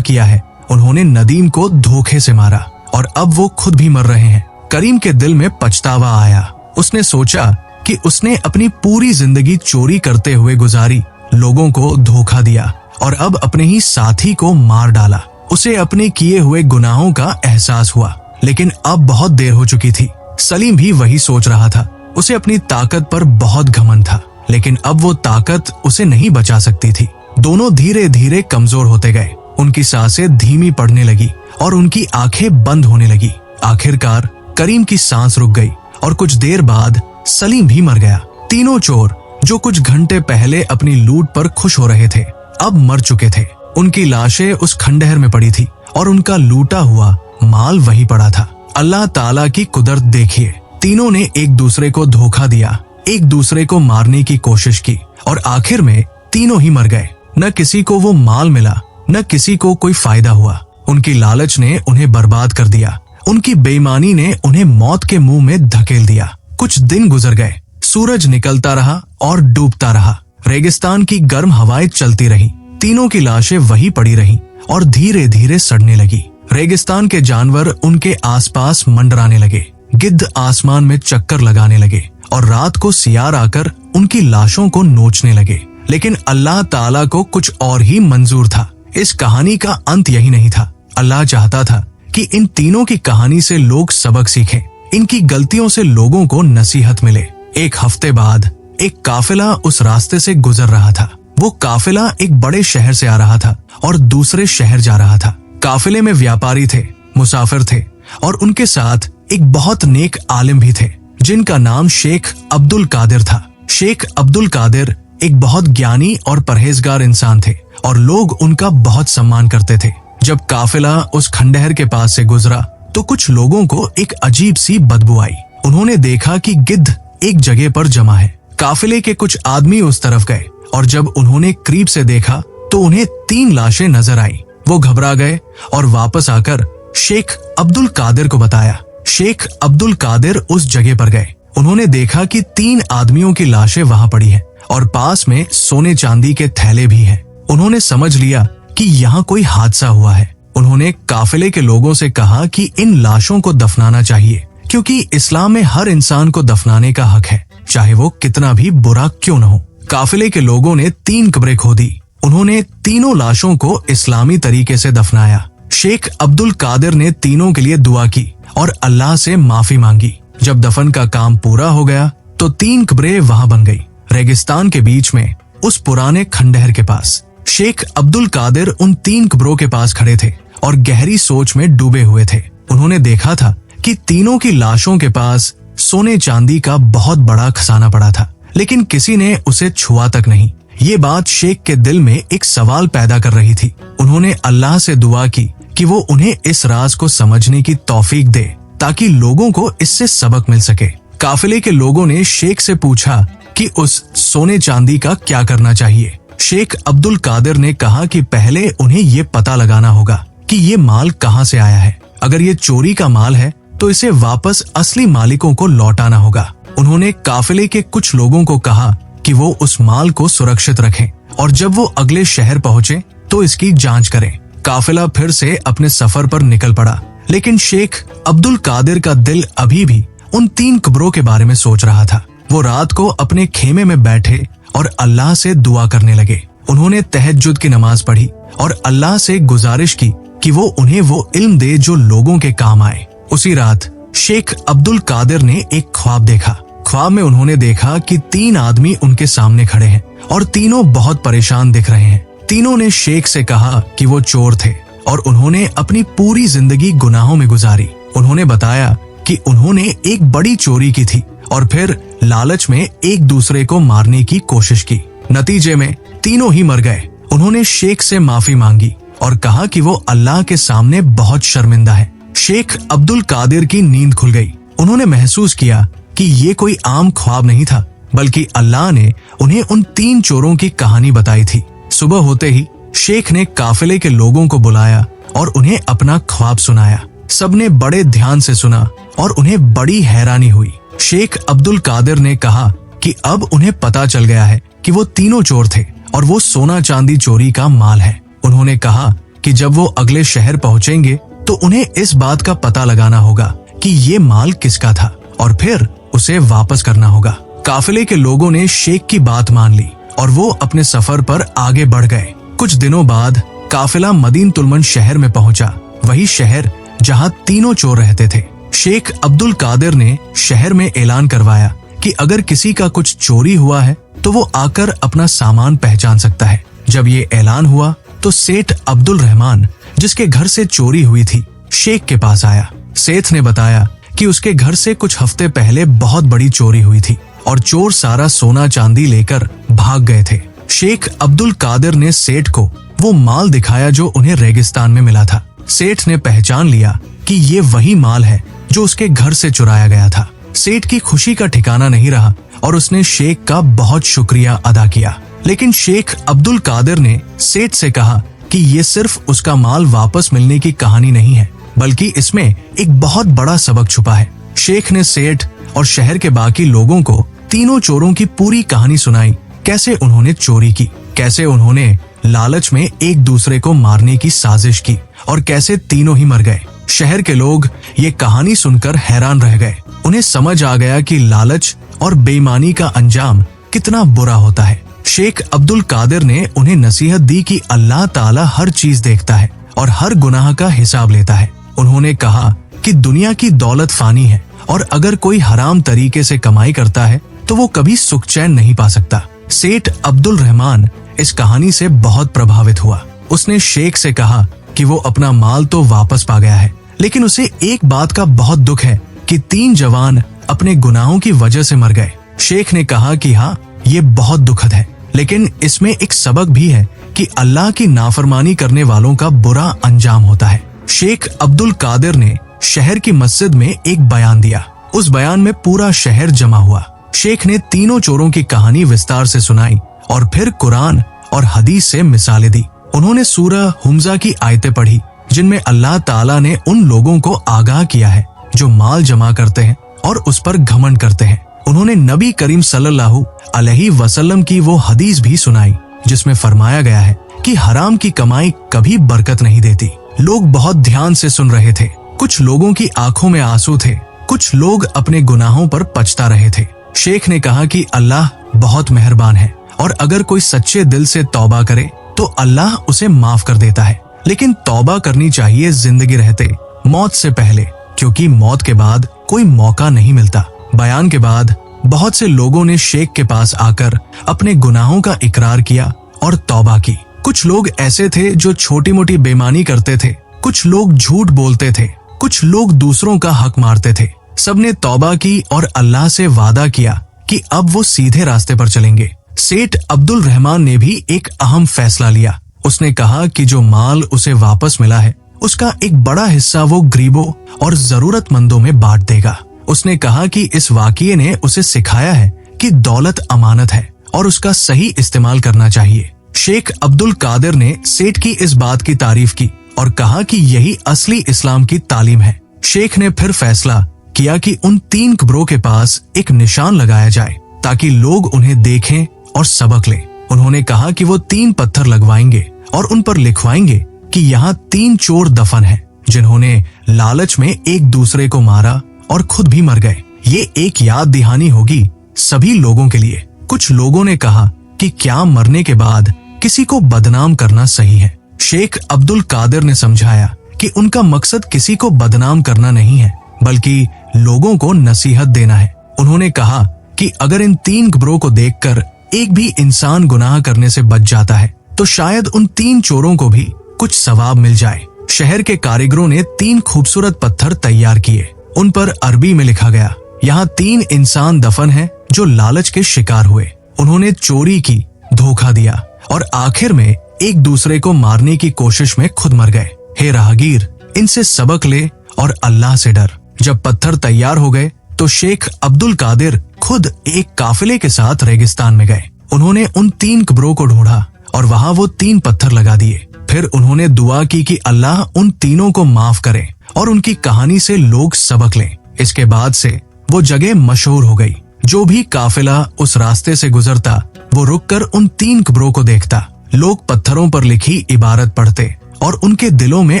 किया है। उन्होंने नदीम को धोखे से मारा और अब वो खुद भी मर रहे हैं। करीम के दिल में पछतावा आया। उसने सोचा कि उसने अपनी पूरी जिंदगी चोरी करते हुए गुजारी, लोगों को धोखा दिया और अब अपने ही साथी को मार डाला। उसे अपने किए हुए गुनाहों का एहसास हुआ, लेकिन अब बहुत देर हो चुकी थी। सलीम भी वही सोच रहा था। उसे अपनी ताकत पर बहुत घमंड था, लेकिन अब वो ताकत उसे नहीं बचा सकती थी। दोनों धीरे धीरे कमजोर होते गए। उनकी सांसें धीमी पड़ने लगी और उनकी आंखें बंद होने लगी। आखिरकार करीम की सांस रुक गई और कुछ देर बाद सलीम भी मर गया। तीनों चोर जो कुछ घंटे पहले अपनी लूट पर खुश हो रहे थे, अब मर चुके थे। उनकी लाशें उस खंडहर में पड़ी थी और उनका लूटा हुआ माल वही पड़ा था। अल्लाह ताला की कुदरत देखिए। तीनों ने एक दूसरे को धोखा दिया, एक दूसरे को मारने की कोशिश की और आखिर में तीनों ही मर गए। न किसी को वो माल मिला, न किसी को कोई फायदा हुआ। उनकी लालच ने उन्हें बर्बाद कर दिया। उनकी बेईमानी ने उन्हें मौत के मुंह में धकेल दिया। कुछ दिन गुजर गए। सूरज निकलता रहा और डूबता रहा। रेगिस्तान की गर्म हवाएं चलती रही। तीनों की लाशें वही पड़ी रहीं और धीरे धीरे सड़ने लगी। रेगिस्तान के जानवर उनके आसपास मंडराने लगे। गिद्ध आसमान में चक्कर लगाने लगे और रात को सियार आकर उनकी लाशों को नोचने लगे। लेकिन अल्लाह ताला को कुछ और ही मंजूर था। इस कहानी का अंत यही नहीं था। अल्लाह चाहता था कि इन तीनों की कहानी से लोग सबक सीखें। इनकी गलतियों से लोगों को नसीहत मिले। एक हफ्ते बाद एक काफिला उस रास्ते से गुजर रहा था। वो काफिला एक बड़े शहर से आ रहा था और दूसरे शहर जा रहा था। काफिले में व्यापारी थे, मुसाफिर थे और उनके साथ एक बहुत नेक आलिम भी थे, जिनका नाम शेख अब्दुल कादिर था। शेख अब्दुल कादिर एक बहुत ज्ञानी और परहेजगार इंसान थे और लोग उनका बहुत सम्मान करते थे। जब काफिला उस खंडहर के पास से गुजरा तो कुछ लोगों को एक अजीब सी बदबू आई। उन्होंने देखा कि गिद्ध एक जगह पर जमा है। काफिले के कुछ आदमी उस तरफ गए और जब उन्होंने करीब से देखा तो उन्हें 3 लाशें नजर आई। वो घबरा गए और वापस आकर शेख अब्दुल कादिर को बताया। शेख अब्दुल कादिर उस जगह पर गए। उन्होंने देखा कि 3 आदमियों की लाशें वहां पड़ी हैं और पास में सोने चांदी के थैले भी हैं। उन्होंने समझ लिया कि यहाँ कोई हादसा हुआ है। उन्होंने काफिले के लोगों से कहा कि इन लाशों को दफनाना चाहिए, क्योंकि इस्लाम में हर इंसान को दफनाने का हक है, चाहे वो कितना भी बुरा क्यों न हो। काफिले के लोगों ने 3 कब्रें खोदी। उन्होंने तीनों लाशों को इस्लामी तरीके से दफनाया। शेख अब्दुल कादिर ने तीनों के लिए दुआ की और अल्लाह से माफी मांगी। जब दफन का काम पूरा हो गया तो 3 कब्रें वहां बन गई, रेगिस्तान के बीच में, उस पुराने खंडहर के पास। शेख अब्दुल कादिर उन 3 कब्रों के पास खड़े थे और गहरी सोच में डूबे हुए थे। उन्होंने देखा था कि तीनों की लाशों के पास सोने चांदी का बहुत बड़ा खजाना पड़ा था, लेकिन किसी ने उसे छुआ तक नहीं। ये बात शेख के दिल में एक सवाल पैदा कर रही थी। उन्होंने अल्लाह से दुआ की कि वो उन्हें इस राज को समझने की तौफीक दे, ताकि लोगों को इससे सबक मिल सके। काफिले के लोगों ने शेख से पूछा कि उस सोने चांदी का क्या करना चाहिए। शेख अब्दुल कादिर ने कहा कि पहले उन्हें ये पता लगाना होगा कि ये माल कहाँ से आया है। अगर ये चोरी का माल है तो इसे वापस असली मालिकों को लौटाना होगा। उन्होंने काफिले के कुछ लोगों को कहा कि वो उस माल को सुरक्षित रखें और जब वो अगले शहर पहुंचे तो इसकी जांच करें। काफिला फिर से अपने सफर पर निकल पड़ा, लेकिन शेख अब्दुल कादिर का दिल अभी भी उन 3 कब्रों के बारे में सोच रहा था। वो रात को अपने खेमे में बैठे और अल्लाह से दुआ करने लगे। उन्होंने तहज्जुद की नमाज पढ़ी और अल्लाह से गुजारिश की कि वो उन्हें वो इल्म दे जो लोगों के काम आए। उसी रात शेख अब्दुल कादिर ने एक ख्वाब देखा। ख्वाब में उन्होंने देखा कि 3 आदमी उनके सामने खड़े हैं और तीनों बहुत परेशान दिख रहे हैं। तीनों ने शेख से कहा कि वो चोर थे और उन्होंने अपनी पूरी जिंदगी गुनाहों में गुजारी। उन्होंने बताया कि उन्होंने एक बड़ी चोरी की थी और फिर लालच में एक दूसरे को मारने की कोशिश की। नतीजे में तीनों ही मर गए। उन्होंने शेख से माफी मांगी और कहा कि वो अल्लाह के सामने बहुत शर्मिंदा है। शेख अब्दुल कादिर की नींद खुल गई। उन्होंने महसूस किया कि ये कोई आम ख्वाब नहीं था, बल्कि अल्लाह ने उन्हें उन 3 चोरों की कहानी बताई थी। सुबह होते ही शेख ने काफिले के लोगों को बुलाया और उन्हें अपना ख्वाब सुनाया। सबने बड़े ध्यान से सुना और उन्हें बड़ी हैरानी हुई। शेख अब्दुल कादिर ने कहा कि अब उन्हें पता चल गया है कि वो तीनों चोर थे और वो सोना चांदी चोरी का माल है। उन्होंने कहा कि जब वो अगले शहर पहुंचेंगे तो उन्हें इस बात का पता लगाना होगा कि ये माल किसका था और फिर उसे वापस करना होगा। काफिले के लोगों ने शेख की बात मान ली और वो अपने सफर पर आगे बढ़ गए। कुछ दिनों बाद काफिला मदीन तुलमन शहर में पहुंचा, वही शहर जहां तीनों चोर रहते थे। शेख अब्दुल कादिर ने शहर में ऐलान करवाया कि अगर किसी का कुछ चोरी हुआ है तो वो आकर अपना सामान पहचान सकता है। जब ये ऐलान हुआ तो सेठ अब्दुल रहमान, जिसके घर से चोरी हुई थी, शेख के पास आया। सेठ ने बताया कि उसके घर से कुछ हफ्ते पहले बहुत बड़ी चोरी हुई थी और चोर सारा सोना चांदी लेकर भाग गए थे। शेख अब्दुल कादिर ने सेठ को वो माल दिखाया जो उन्हें रेगिस्तान में मिला था। सेठ ने पहचान लिया कि ये वही माल है जो उसके घर से चुराया गया था। सेठ की खुशी का ठिकाना नहीं रहा और उसने शेख का बहुत शुक्रिया अदा किया। लेकिन शेख अब्दुल कादिर ने सेठ से कहा कि ये सिर्फ उसका माल वापस मिलने की कहानी नहीं है, बल्कि इसमें एक बहुत बड़ा सबक छुपा है। शेख ने सेठ और शहर के बाकी लोगों को तीनों चोरों की पूरी कहानी सुनाई, कैसे उन्होंने चोरी की, कैसे उन्होंने लालच में एक दूसरे को मारने की साजिश की और कैसे तीनों ही मर गए। शहर के लोग ये कहानी सुनकर हैरान रह गए। उन्हें समझ आ गया कि लालच और बेईमानी का अंजाम कितना बुरा होता है। शेख अब्दुल कादिर ने उन्हें नसीहत दी कि अल्लाह ताला हर चीज देखता है और हर गुनाह का हिसाब लेता है। उन्होंने कहा कि दुनिया की दौलत फानी है और अगर कोई हराम तरीके से कमाई करता है तो वो कभी सुख चैन नहीं पा सकता। सेठ अब्दुल रहमान इस कहानी से बहुत प्रभावित हुआ। उसने शेख से कहा कि वो अपना माल तो वापस पा गया है, लेकिन उसे एक बात का बहुत दुख है कि 3 जवान अपने गुनाहों की वजह से मर गए। शेख ने कहा कि हाँ, ये बहुत दुखद है, लेकिन इसमें एक सबक भी है कि अल्लाह की नाफरमानी करने वालों का बुरा अंजाम होता है। शेख अब्दुल कादिर ने शहर की मस्जिद में एक बयान दिया। उस बयान में पूरा शहर जमा हुआ। शेख ने तीनों चोरों की कहानी विस्तार से सुनाई और फिर कुरान और हदीस से मिसालें दी। उन्होंने सूरह हुमजा की आयतें पढ़ी, जिनमें अल्लाह ताला ने उन लोगों को आगाह किया है जो माल जमा करते हैं और उस पर घमंड करते हैं। उन्होंने नबी करीम सल्लल्लाहु अलैहि वसल्लम की वो हदीस भी सुनाई जिसमें फरमाया गया है कि हराम की कमाई कभी बरकत नहीं देती। लोग बहुत ध्यान से सुन रहे थे। कुछ लोगों की आंखों में आंसू थे, कुछ लोग अपने गुनाहों पर पछता रहे थे। शेख ने कहा कि अल्लाह बहुत मेहरबान है और अगर कोई सच्चे दिल से तौबा करे तो अल्लाह उसे माफ कर देता है, लेकिन तौबा करनी चाहिए जिंदगी रहते, मौत से पहले, क्योंकि मौत के बाद कोई मौका नहीं मिलता। बयान के बाद बहुत से लोगों ने शेख के पास आकर अपने गुनाहों का इकरार किया और तौबा की। कुछ लोग ऐसे थे जो छोटी मोटी बेईमानी करते थे, कुछ लोग झूठ बोलते थे, कुछ लोग दूसरों का हक मारते थे। सबने तौबा की और अल्लाह से वादा किया कि अब वो सीधे रास्ते पर चलेंगे। सेठ अब्दुल रहमान ने भी एक अहम फैसला लिया। उसने कहा कि जो माल उसे वापस मिला है उसका एक बड़ा हिस्सा वो गरीबों और जरूरतमंदों में बांट देगा। उसने कहा कि इस वाकये ने उसे सिखाया है कि दौलत अमानत है और उसका सही इस्तेमाल करना चाहिए। शेख अब्दुल कादिर ने सेठ की इस बात की तारीफ की और कहा कि यही असली इस्लाम की तालीम है। शेख ने फिर फैसला किया कि उन 3 कब्रों के पास एक निशान लगाया जाए ताकि लोग उन्हें देखें और सबक लें। उन्होंने कहा कि वो 3 पत्थर लगवाएंगे और उन पर लिखवाएंगे कि यहाँ 3 चोर दफन हैं जिन्होंने लालच में एक दूसरे को मारा और खुद भी मर गए। ये एक याद दहानी होगी सभी लोगों के लिए। कुछ लोगों ने कहा कि क्या मरने के बाद किसी को बदनाम करना सही है? शेख अब्दुल कादिर ने समझाया कि उनका मकसद किसी को बदनाम करना नहीं है, बल्कि लोगों को नसीहत देना है। उन्होंने कहा कि अगर इन 3 कब्रों को देखकर एक भी इंसान गुनाह करने से बच जाता है तो शायद उन 3 चोरों को भी कुछ सवाब मिल जाए। शहर के कारीगरों ने 3 खूबसूरत पत्थर तैयार किए। उन पर अरबी में लिखा गया, यहाँ 3 इंसान दफन हैं जो लालच के शिकार हुए। उन्होंने चोरी की, धोखा दिया और आखिर में एक दूसरे को मारने की कोशिश में खुद मर गए। हे राहगीर, इनसे सबक ले और अल्लाह से डर। जब पत्थर तैयार हो गए तो शेख अब्दुल कादिर खुद एक काफिले के साथ रेगिस्तान में गए। उन्होंने उन 3 कब्रों को ढूंढा और वहाँ वो 3 पत्थर लगा दिए। फिर उन्होंने दुआ की कि अल्लाह उन तीनों को माफ करे और उनकी कहानी से लोग सबक लें। इसके बाद से वो जगह मशहूर हो गई। जो भी काफिला उस रास्ते से गुजरता वो रुककर उन 3 कब्रों को देखता। लोग पत्थरों पर लिखी इबारत पढ़ते और उनके दिलों में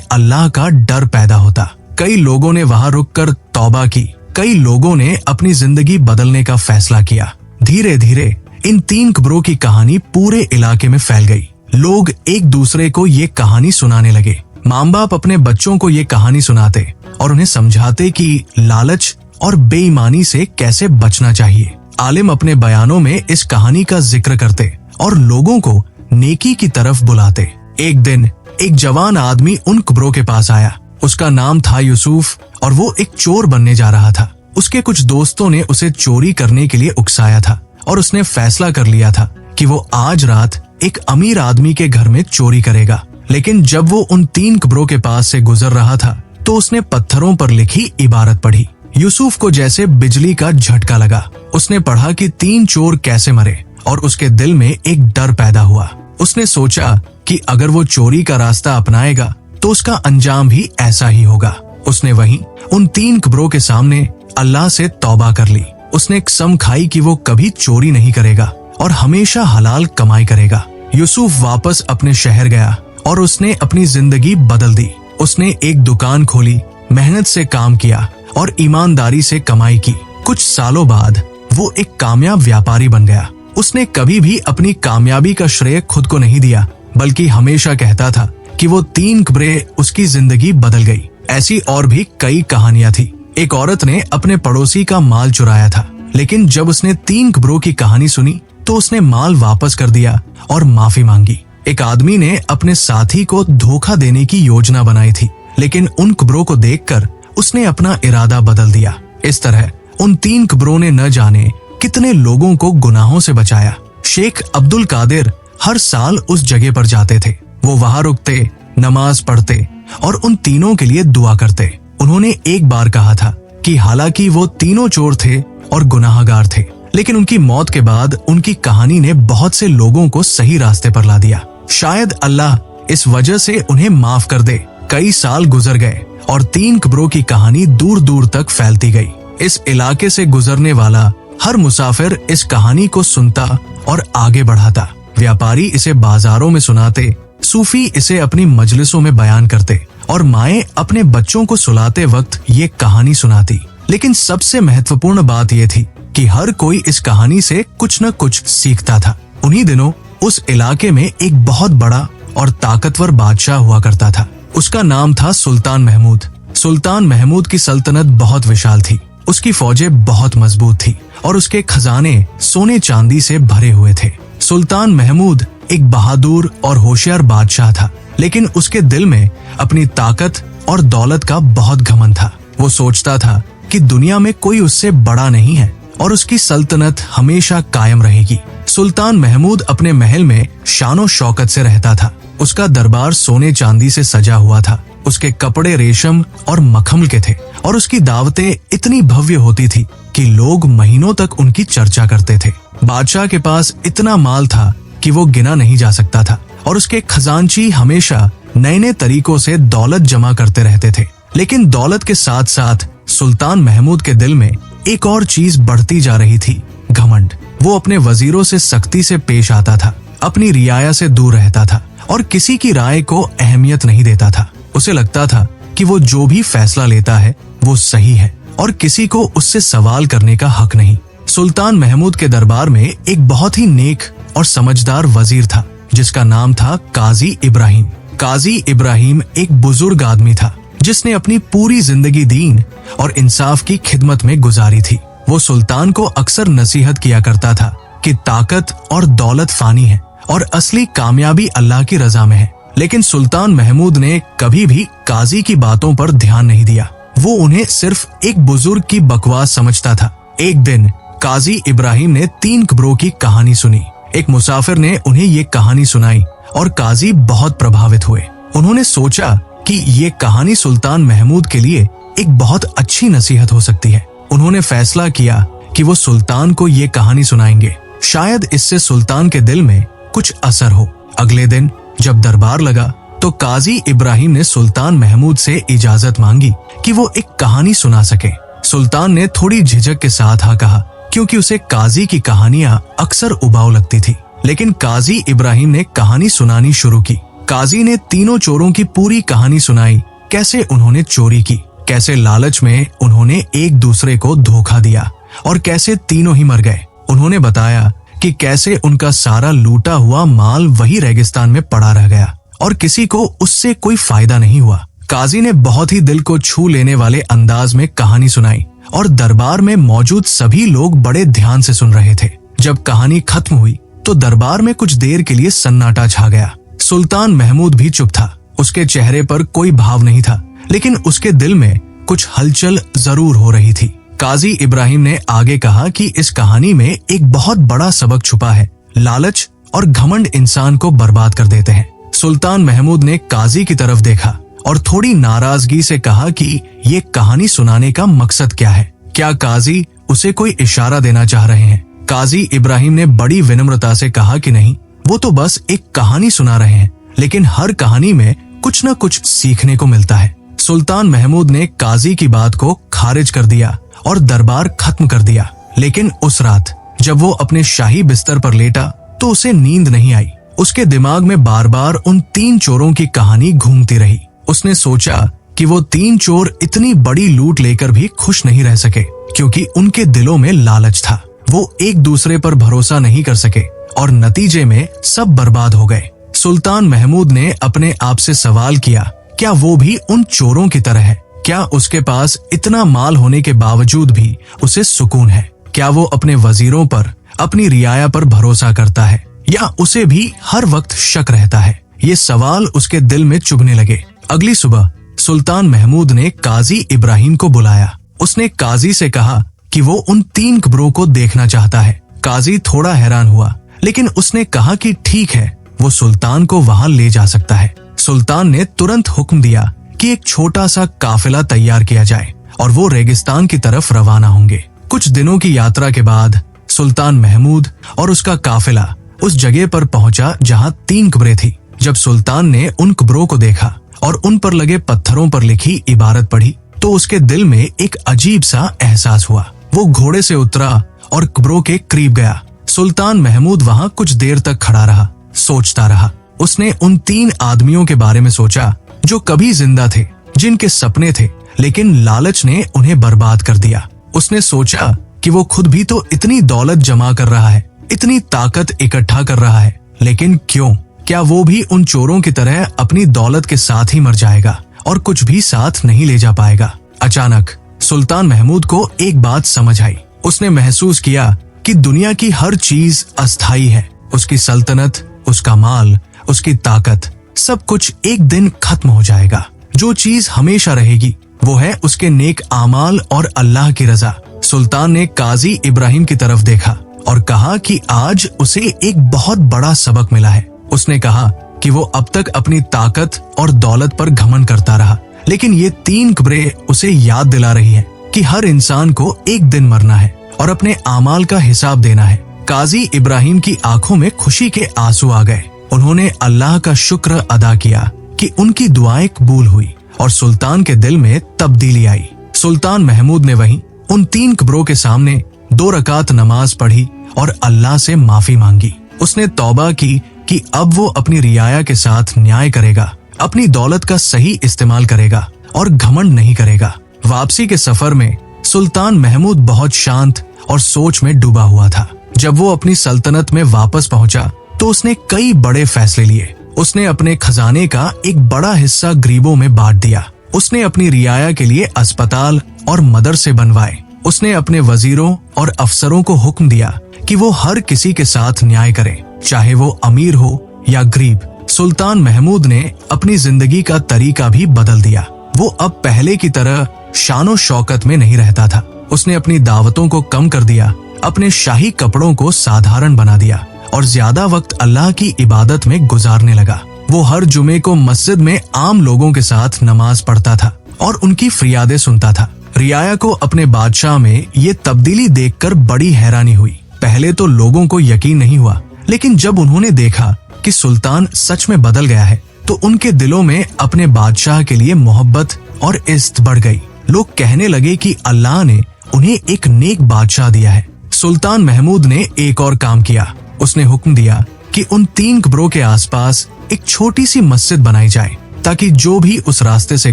अल्लाह का डर पैदा होता। कई लोगों ने वहां रुककर तौबा की, कई लोगों ने अपनी जिंदगी बदलने का फैसला किया। धीरे धीरे इन 3 कब्रों की कहानी पूरे इलाके में फैल गई। लोग एक दूसरे को ये कहानी सुनाने लगे। माँ बाप अपने बच्चों को ये कहानी सुनाते और उन्हें समझाते कि लालच और बेईमानी से कैसे बचना चाहिए। आलिम अपने बयानों में इस कहानी का जिक्र करते और लोगों को नेकी की तरफ बुलाते। एक दिन एक जवान आदमी उन कब्रों के पास आया। उसका नाम था यूसुफ और वो एक चोर बनने जा रहा था। उसके कुछ दोस्तों ने उसे चोरी करने के लिए उकसाया था और उसने फैसला कर लिया था कि वो आज रात एक अमीर आदमी के घर में चोरी करेगा। लेकिन जब वो उन 3 कब्रों के पास से गुजर रहा था तो उसने पत्थरों पर लिखी इबारत पढ़ी। यूसुफ को जैसे बिजली का झटका लगा। उसने पढ़ा कि 3 चोर कैसे मरे और उसके दिल में एक डर पैदा हुआ। उसने सोचा कि अगर वो चोरी का रास्ता अपनाएगा तो उसका अंजाम भी ऐसा ही होगा। उसने वहीं उन 3 कब्रों के सामने अल्लाह से तौबा कर ली। उसने कसम खाई कि वो कभी चोरी नहीं करेगा और हमेशा हलाल कमाई करेगा। यूसुफ वापस अपने शहर गया और उसने अपनी जिंदगी बदल दी। उसने एक दुकान खोली, मेहनत से काम किया और ईमानदारी से कमाई की। कुछ सालों बाद वो एक कामयाब व्यापारी बन गया। उसने कभी भी अपनी कामयाबी का श्रेय खुद को नहीं दिया, बल्कि हमेशा कहता था कि वो 3 कब्रें उसकी जिंदगी बदल गई। ऐसी और भी कई कहानियां थी। एक औरत ने अपने पड़ोसी का माल चुराया था, लेकिन जब उसने 3 कब्रों की कहानी सुनी तो उसने माल वापस कर दिया और माफी मांगी। एक आदमी ने अपने साथी को धोखा देने की योजना बनाई थी, लेकिन उन कब्रों को देखकर उसने अपना इरादा बदल दिया। इस तरह उन 3 कब्रों ने न जाने कितने लोगों को गुनाहों से बचाया। शेख अब्दुल कादिर हर साल उस जगह पर जाते थे। वो वहां रुकते, नमाज पढ़ते और उन तीनों के लिए दुआ करते। उन्होंने एक बार कहा था कि हालांकि वो तीनों चोर थे और गुनाहगार थे, लेकिन उनकी मौत के बाद उनकी कहानी ने बहुत से लोगों को सही रास्ते पर ला दिया। शायद अल्लाह इस वजह से उन्हें माफ कर दे। कई साल गुजर गए और 3 कब्रों की कहानी दूर दूर तक फैलती गई। इस इलाके से गुजरने वाला हर मुसाफिर इस कहानी को सुनता और आगे बढ़ाता। व्यापारी इसे बाजारों में सुनाते, सूफी इसे अपनी मजलिसों में बयान करते और माएं अपने बच्चों को सुलाते वक्त ये कहानी सुनाती। लेकिन सबसे महत्वपूर्ण बात यह थी कि हर कोई इस कहानी से कुछ न कुछ सीखता था। उन्हीं दिनों उस इलाके में एक बहुत बड़ा और ताकतवर बादशाह हुआ करता था। उसका नाम था सुल्तान महमूद। सुल्तान महमूद की सल्तनत बहुत विशाल थी। उसकी फौजें बहुत मजबूत थी और उसके खजाने सोने चांदी से भरे हुए थे। सुल्तान महमूद एक बहादुर और होशियार बादशाह था, लेकिन उसके दिल में अपनी ताकत और दौलत का बहुत घमंड था। वो सोचता था कि दुनिया में कोई उससे बड़ा नहीं है और उसकी सल्तनत हमेशा कायम रहेगी। सुल्तान महमूद अपने महल में शानो शौकत से रहता था। उसका दरबार सोने चांदी से सजा हुआ था। उसके कपड़े रेशम और मखमल के थे और उसकी दावतें इतनी भव्य होती थी कि लोग महीनों तक उनकी चर्चा करते थे। बादशाह के पास इतना माल था कि वो गिना नहीं जा सकता था और उसके खजांची हमेशा नए नए तरीकों से दौलत जमा करते रहते थे। लेकिन दौलत के साथ साथ सुल्तान महमूद के दिल में एक और चीज बढ़ती जा रही थी, घमंड। वो अपने वजीरों से सख्ती से पेश आता था, अपनी रियाया से दूर रहता था और किसी की राय को अहमियत नहीं देता था। उसे लगता था कि वो जो भी फैसला लेता है वो सही है और किसी को उससे सवाल करने का हक नहीं। सुल्तान महमूद के दरबार में एक बहुत ही नेक और समझदार वजीर था जिसका नाम था काजी इब्राहिम। काजी इब्राहिम एक बुजुर्ग आदमी था जिसने अपनी पूरी जिंदगी दीन और इंसाफ की खिदमत में गुजारी थी। वो सुल्तान को अक्सर नसीहत किया करता था कि ताकत और दौलत फानी है और असली कामयाबी अल्लाह की रजा में है। लेकिन सुल्तान महमूद ने कभी भी काजी की बातों पर ध्यान नहीं दिया। वो उन्हें सिर्फ एक बुजुर्ग की बकवास समझता था। एक दिन काजी इब्राहिम ने 3 कब्रों की कहानी सुनी। एक मुसाफिर ने उन्हें ये कहानी सुनाई और काजी बहुत प्रभावित हुए। उन्होंने सोचा कि ये कहानी सुल्तान महमूद के लिए एक बहुत अच्छी नसीहत हो सकती है। उन्होंने फैसला किया कि वो सुल्तान को ये कहानी सुनाएंगे। शायद इससे सुल्तान के दिल में कुछ असर हो। अगले दिन जब दरबार लगा तो काजी इब्राहिम ने सुल्तान महमूद से इजाजत मांगी कि वो एक कहानी सुना सके। सुल्तान ने थोड़ी झिझक के साथ कहा क्योंकि उसे काजी की कहानियां अक्सर उबाऊ लगती थी। लेकिन काजी इब्राहिम ने कहानी सुनानी शुरू की। काजी ने तीनों चोरों की पूरी कहानी सुनाई, कैसे उन्होंने चोरी की, कैसे लालच में उन्होंने एक दूसरे को धोखा दिया और कैसे तीनों ही मर गए। उन्होंने बताया कि कैसे उनका सारा लूटा हुआ माल वही रेगिस्तान में पड़ा रह गया और किसी को उससे कोई फायदा नहीं हुआ। काजी ने बहुत ही दिल को छू लेने वाले अंदाज में कहानी सुनाई और दरबार में मौजूद सभी लोग बड़े ध्यान से सुन रहे थे। जब कहानी खत्म हुई तो दरबार में कुछ देर के लिए सन्नाटा छा गया। सुल्तान महमूद भी चुप था। उसके चेहरे पर कोई भाव नहीं था, लेकिन उसके दिल में कुछ हलचल जरूर हो रही थी। काजी इब्राहिम ने आगे कहा कि इस कहानी में एक बहुत बड़ा सबक छुपा है। लालच और घमंड इंसान को बर्बाद कर देते हैं। सुल्तान महमूद ने काजी की तरफ देखा और थोड़ी नाराजगी से कहा कि ये कहानी सुनाने का मकसद क्या है? क्या काजी उसे कोई इशारा देना चाह रहे हैं? काजी इब्राहिम ने बड़ी विनम्रता से कहा कि नहीं, वो तो बस एक कहानी सुना रहे हैं, लेकिन हर कहानी में कुछ न कुछ सीखने को मिलता है। सुल्तान महमूद ने काजी की बात को खारिज कर दिया और दरबार खत्म कर दिया। लेकिन उस रात जब वो अपने शाही बिस्तर पर लेटा तो उसे नींद नहीं आई। उसके दिमाग में बार बार उन 3 चोरों की कहानी घूमती रही। उसने सोचा कि वो 3 चोर इतनी बड़ी लूट लेकर भी खुश नहीं रह सके, क्योंकि उनके दिलों में लालच था। वो एक दूसरे पर भरोसा नहीं कर सके और नतीजे में सब बर्बाद हो गए। सुल्तान महमूद ने अपने आप से सवाल किया, क्या वो भी उन चोरों की तरह है? क्या उसके पास इतना माल होने के बावजूद भी उसे सुकून है? क्या वो अपने वजीरों पर, अपनी रियाया पर भरोसा करता है, या उसे भी हर वक्त शक रहता है? ये सवाल उसके दिल में चुभने लगे। अगली सुबह सुल्तान महमूद ने काजी इब्राहिम को बुलाया। उसने काजी से कहा कि वो उन 3 कब्रों को देखना चाहता है। काजी थोड़ा हैरान हुआ, लेकिन उसने कहा कि ठीक है, वो सुल्तान को वहां ले जा सकता है। सुल्तान ने तुरंत हुक्म दिया कि एक छोटा सा काफिला तैयार किया जाए और वो रेगिस्तान की तरफ रवाना होंगे। कुछ दिनों की यात्रा के बाद सुल्तान महमूद और उसका काफिला उस जगह पर पहुंचा जहां 3 कब्रें थी। जब सुल्तान ने उन कब्रों को देखा और उन पर लगे पत्थरों पर लिखी इबारत पढ़ी तो उसके दिल में एक अजीब सा एहसास हुआ। वो घोड़े से उतरा और कब्रों के करीब गया। सुल्तान महमूद वहां कुछ देर तक खड़ा रहा, सोचता रहा। उसने उन 3 आदमियों के बारे में सोचा जो कभी जिंदा थे, जिनके सपने थे, लेकिन लालच ने उन्हें बर्बाद कर दिया। उसने सोचा कि वो खुद भी तो इतनी दौलत जमा कर रहा है, इतनी ताकत इकट्ठा कर रहा है, लेकिन क्यों? क्या वो भी उन चोरों की तरह अपनी दौलत के साथ ही मर जाएगा और कुछ भी साथ नहीं ले जा पाएगा? अचानक सुल्तान महमूद को एक बात समझ आई। उसने महसूस किया कि दुनिया की हर चीज अस्थायी है। उसकी सल्तनत, उसका माल, उसकी ताकत, सब कुछ एक दिन खत्म हो जाएगा। जो चीज हमेशा रहेगी वो है उसके नेक आमाल और अल्लाह की रजा। सुल्तान ने काजी इब्राहिम की तरफ देखा और कहा कि आज उसे एक बहुत बड़ा सबक मिला है। उसने कहा कि वो अब तक अपनी ताकत और दौलत पर घमंड करता रहा, लेकिन ये 3 कब्रें उसे याद दिला रही है कि हर इंसान को एक दिन मरना है और अपने आमाल का हिसाब देना है। काजी इब्राहिम की आंखों में खुशी के आंसू आ गए। उन्होंने अल्लाह का शुक्र अदा किया कि उनकी दुआएं कबूल हुई और सुल्तान के दिल में तब्दीली आई। सुल्तान महमूद ने वहीं उन 3 कब्रों के सामने 2 रकात नमाज पढ़ी और अल्लाह से माफी मांगी। उसने तौबा की कि अब वो अपनी रियाया के साथ न्याय करेगा, अपनी दौलत का सही इस्तेमाल करेगा और घमंड नहीं करेगा। वापसी के सफर में सुल्तान महमूद बहुत शांत और सोच में डूबा हुआ था। जब वो अपनी सल्तनत में वापस पहुंचा तो उसने कई बड़े फैसले लिए। उसने अपने खजाने का एक बड़ा हिस्सा गरीबों में बांट दिया। उसने अपनी रियाया के लिए अस्पताल और मदरसे बनवाए। उसने अपने वजीरों और अफसरों को हुक्म दिया कि वो हर किसी के साथ न्याय करें, चाहे वो अमीर हो या गरीब। सुल्तान महमूद ने अपनी जिंदगी का तरीका भी बदल दिया। वो अब पहले की तरह शानो शौकत में नहीं रहता था। उसने अपनी दावतों को कम कर दिया, अपने शाही कपड़ों को साधारण बना दिया और ज्यादा वक्त अल्लाह की इबादत में गुजारने लगा। वो हर जुमे को मस्जिद में आम लोगों के साथ नमाज पढ़ता था और उनकी फरियादें सुनता था। रियाया को अपने बादशाह में ये तब्दीली देखकर बड़ी हैरानी हुई। पहले तो लोगों को यकीन नहीं हुआ, लेकिन जब उन्होंने देखा कि सुल्तान सच में बदल गया है तो उनके दिलों में अपने बादशाह के लिए मोहब्बत और इज्जत बढ़ गई। लोग कहने लगे कि अल्लाह ने उन्हें एक नेक बादशाह दिया है। सुल्तान महमूद ने एक और काम किया। उसने हुक्म दिया कि उन 3 कब्रों के आसपास एक छोटी सी मस्जिद बनाई जाए, ताकि जो भी उस रास्ते से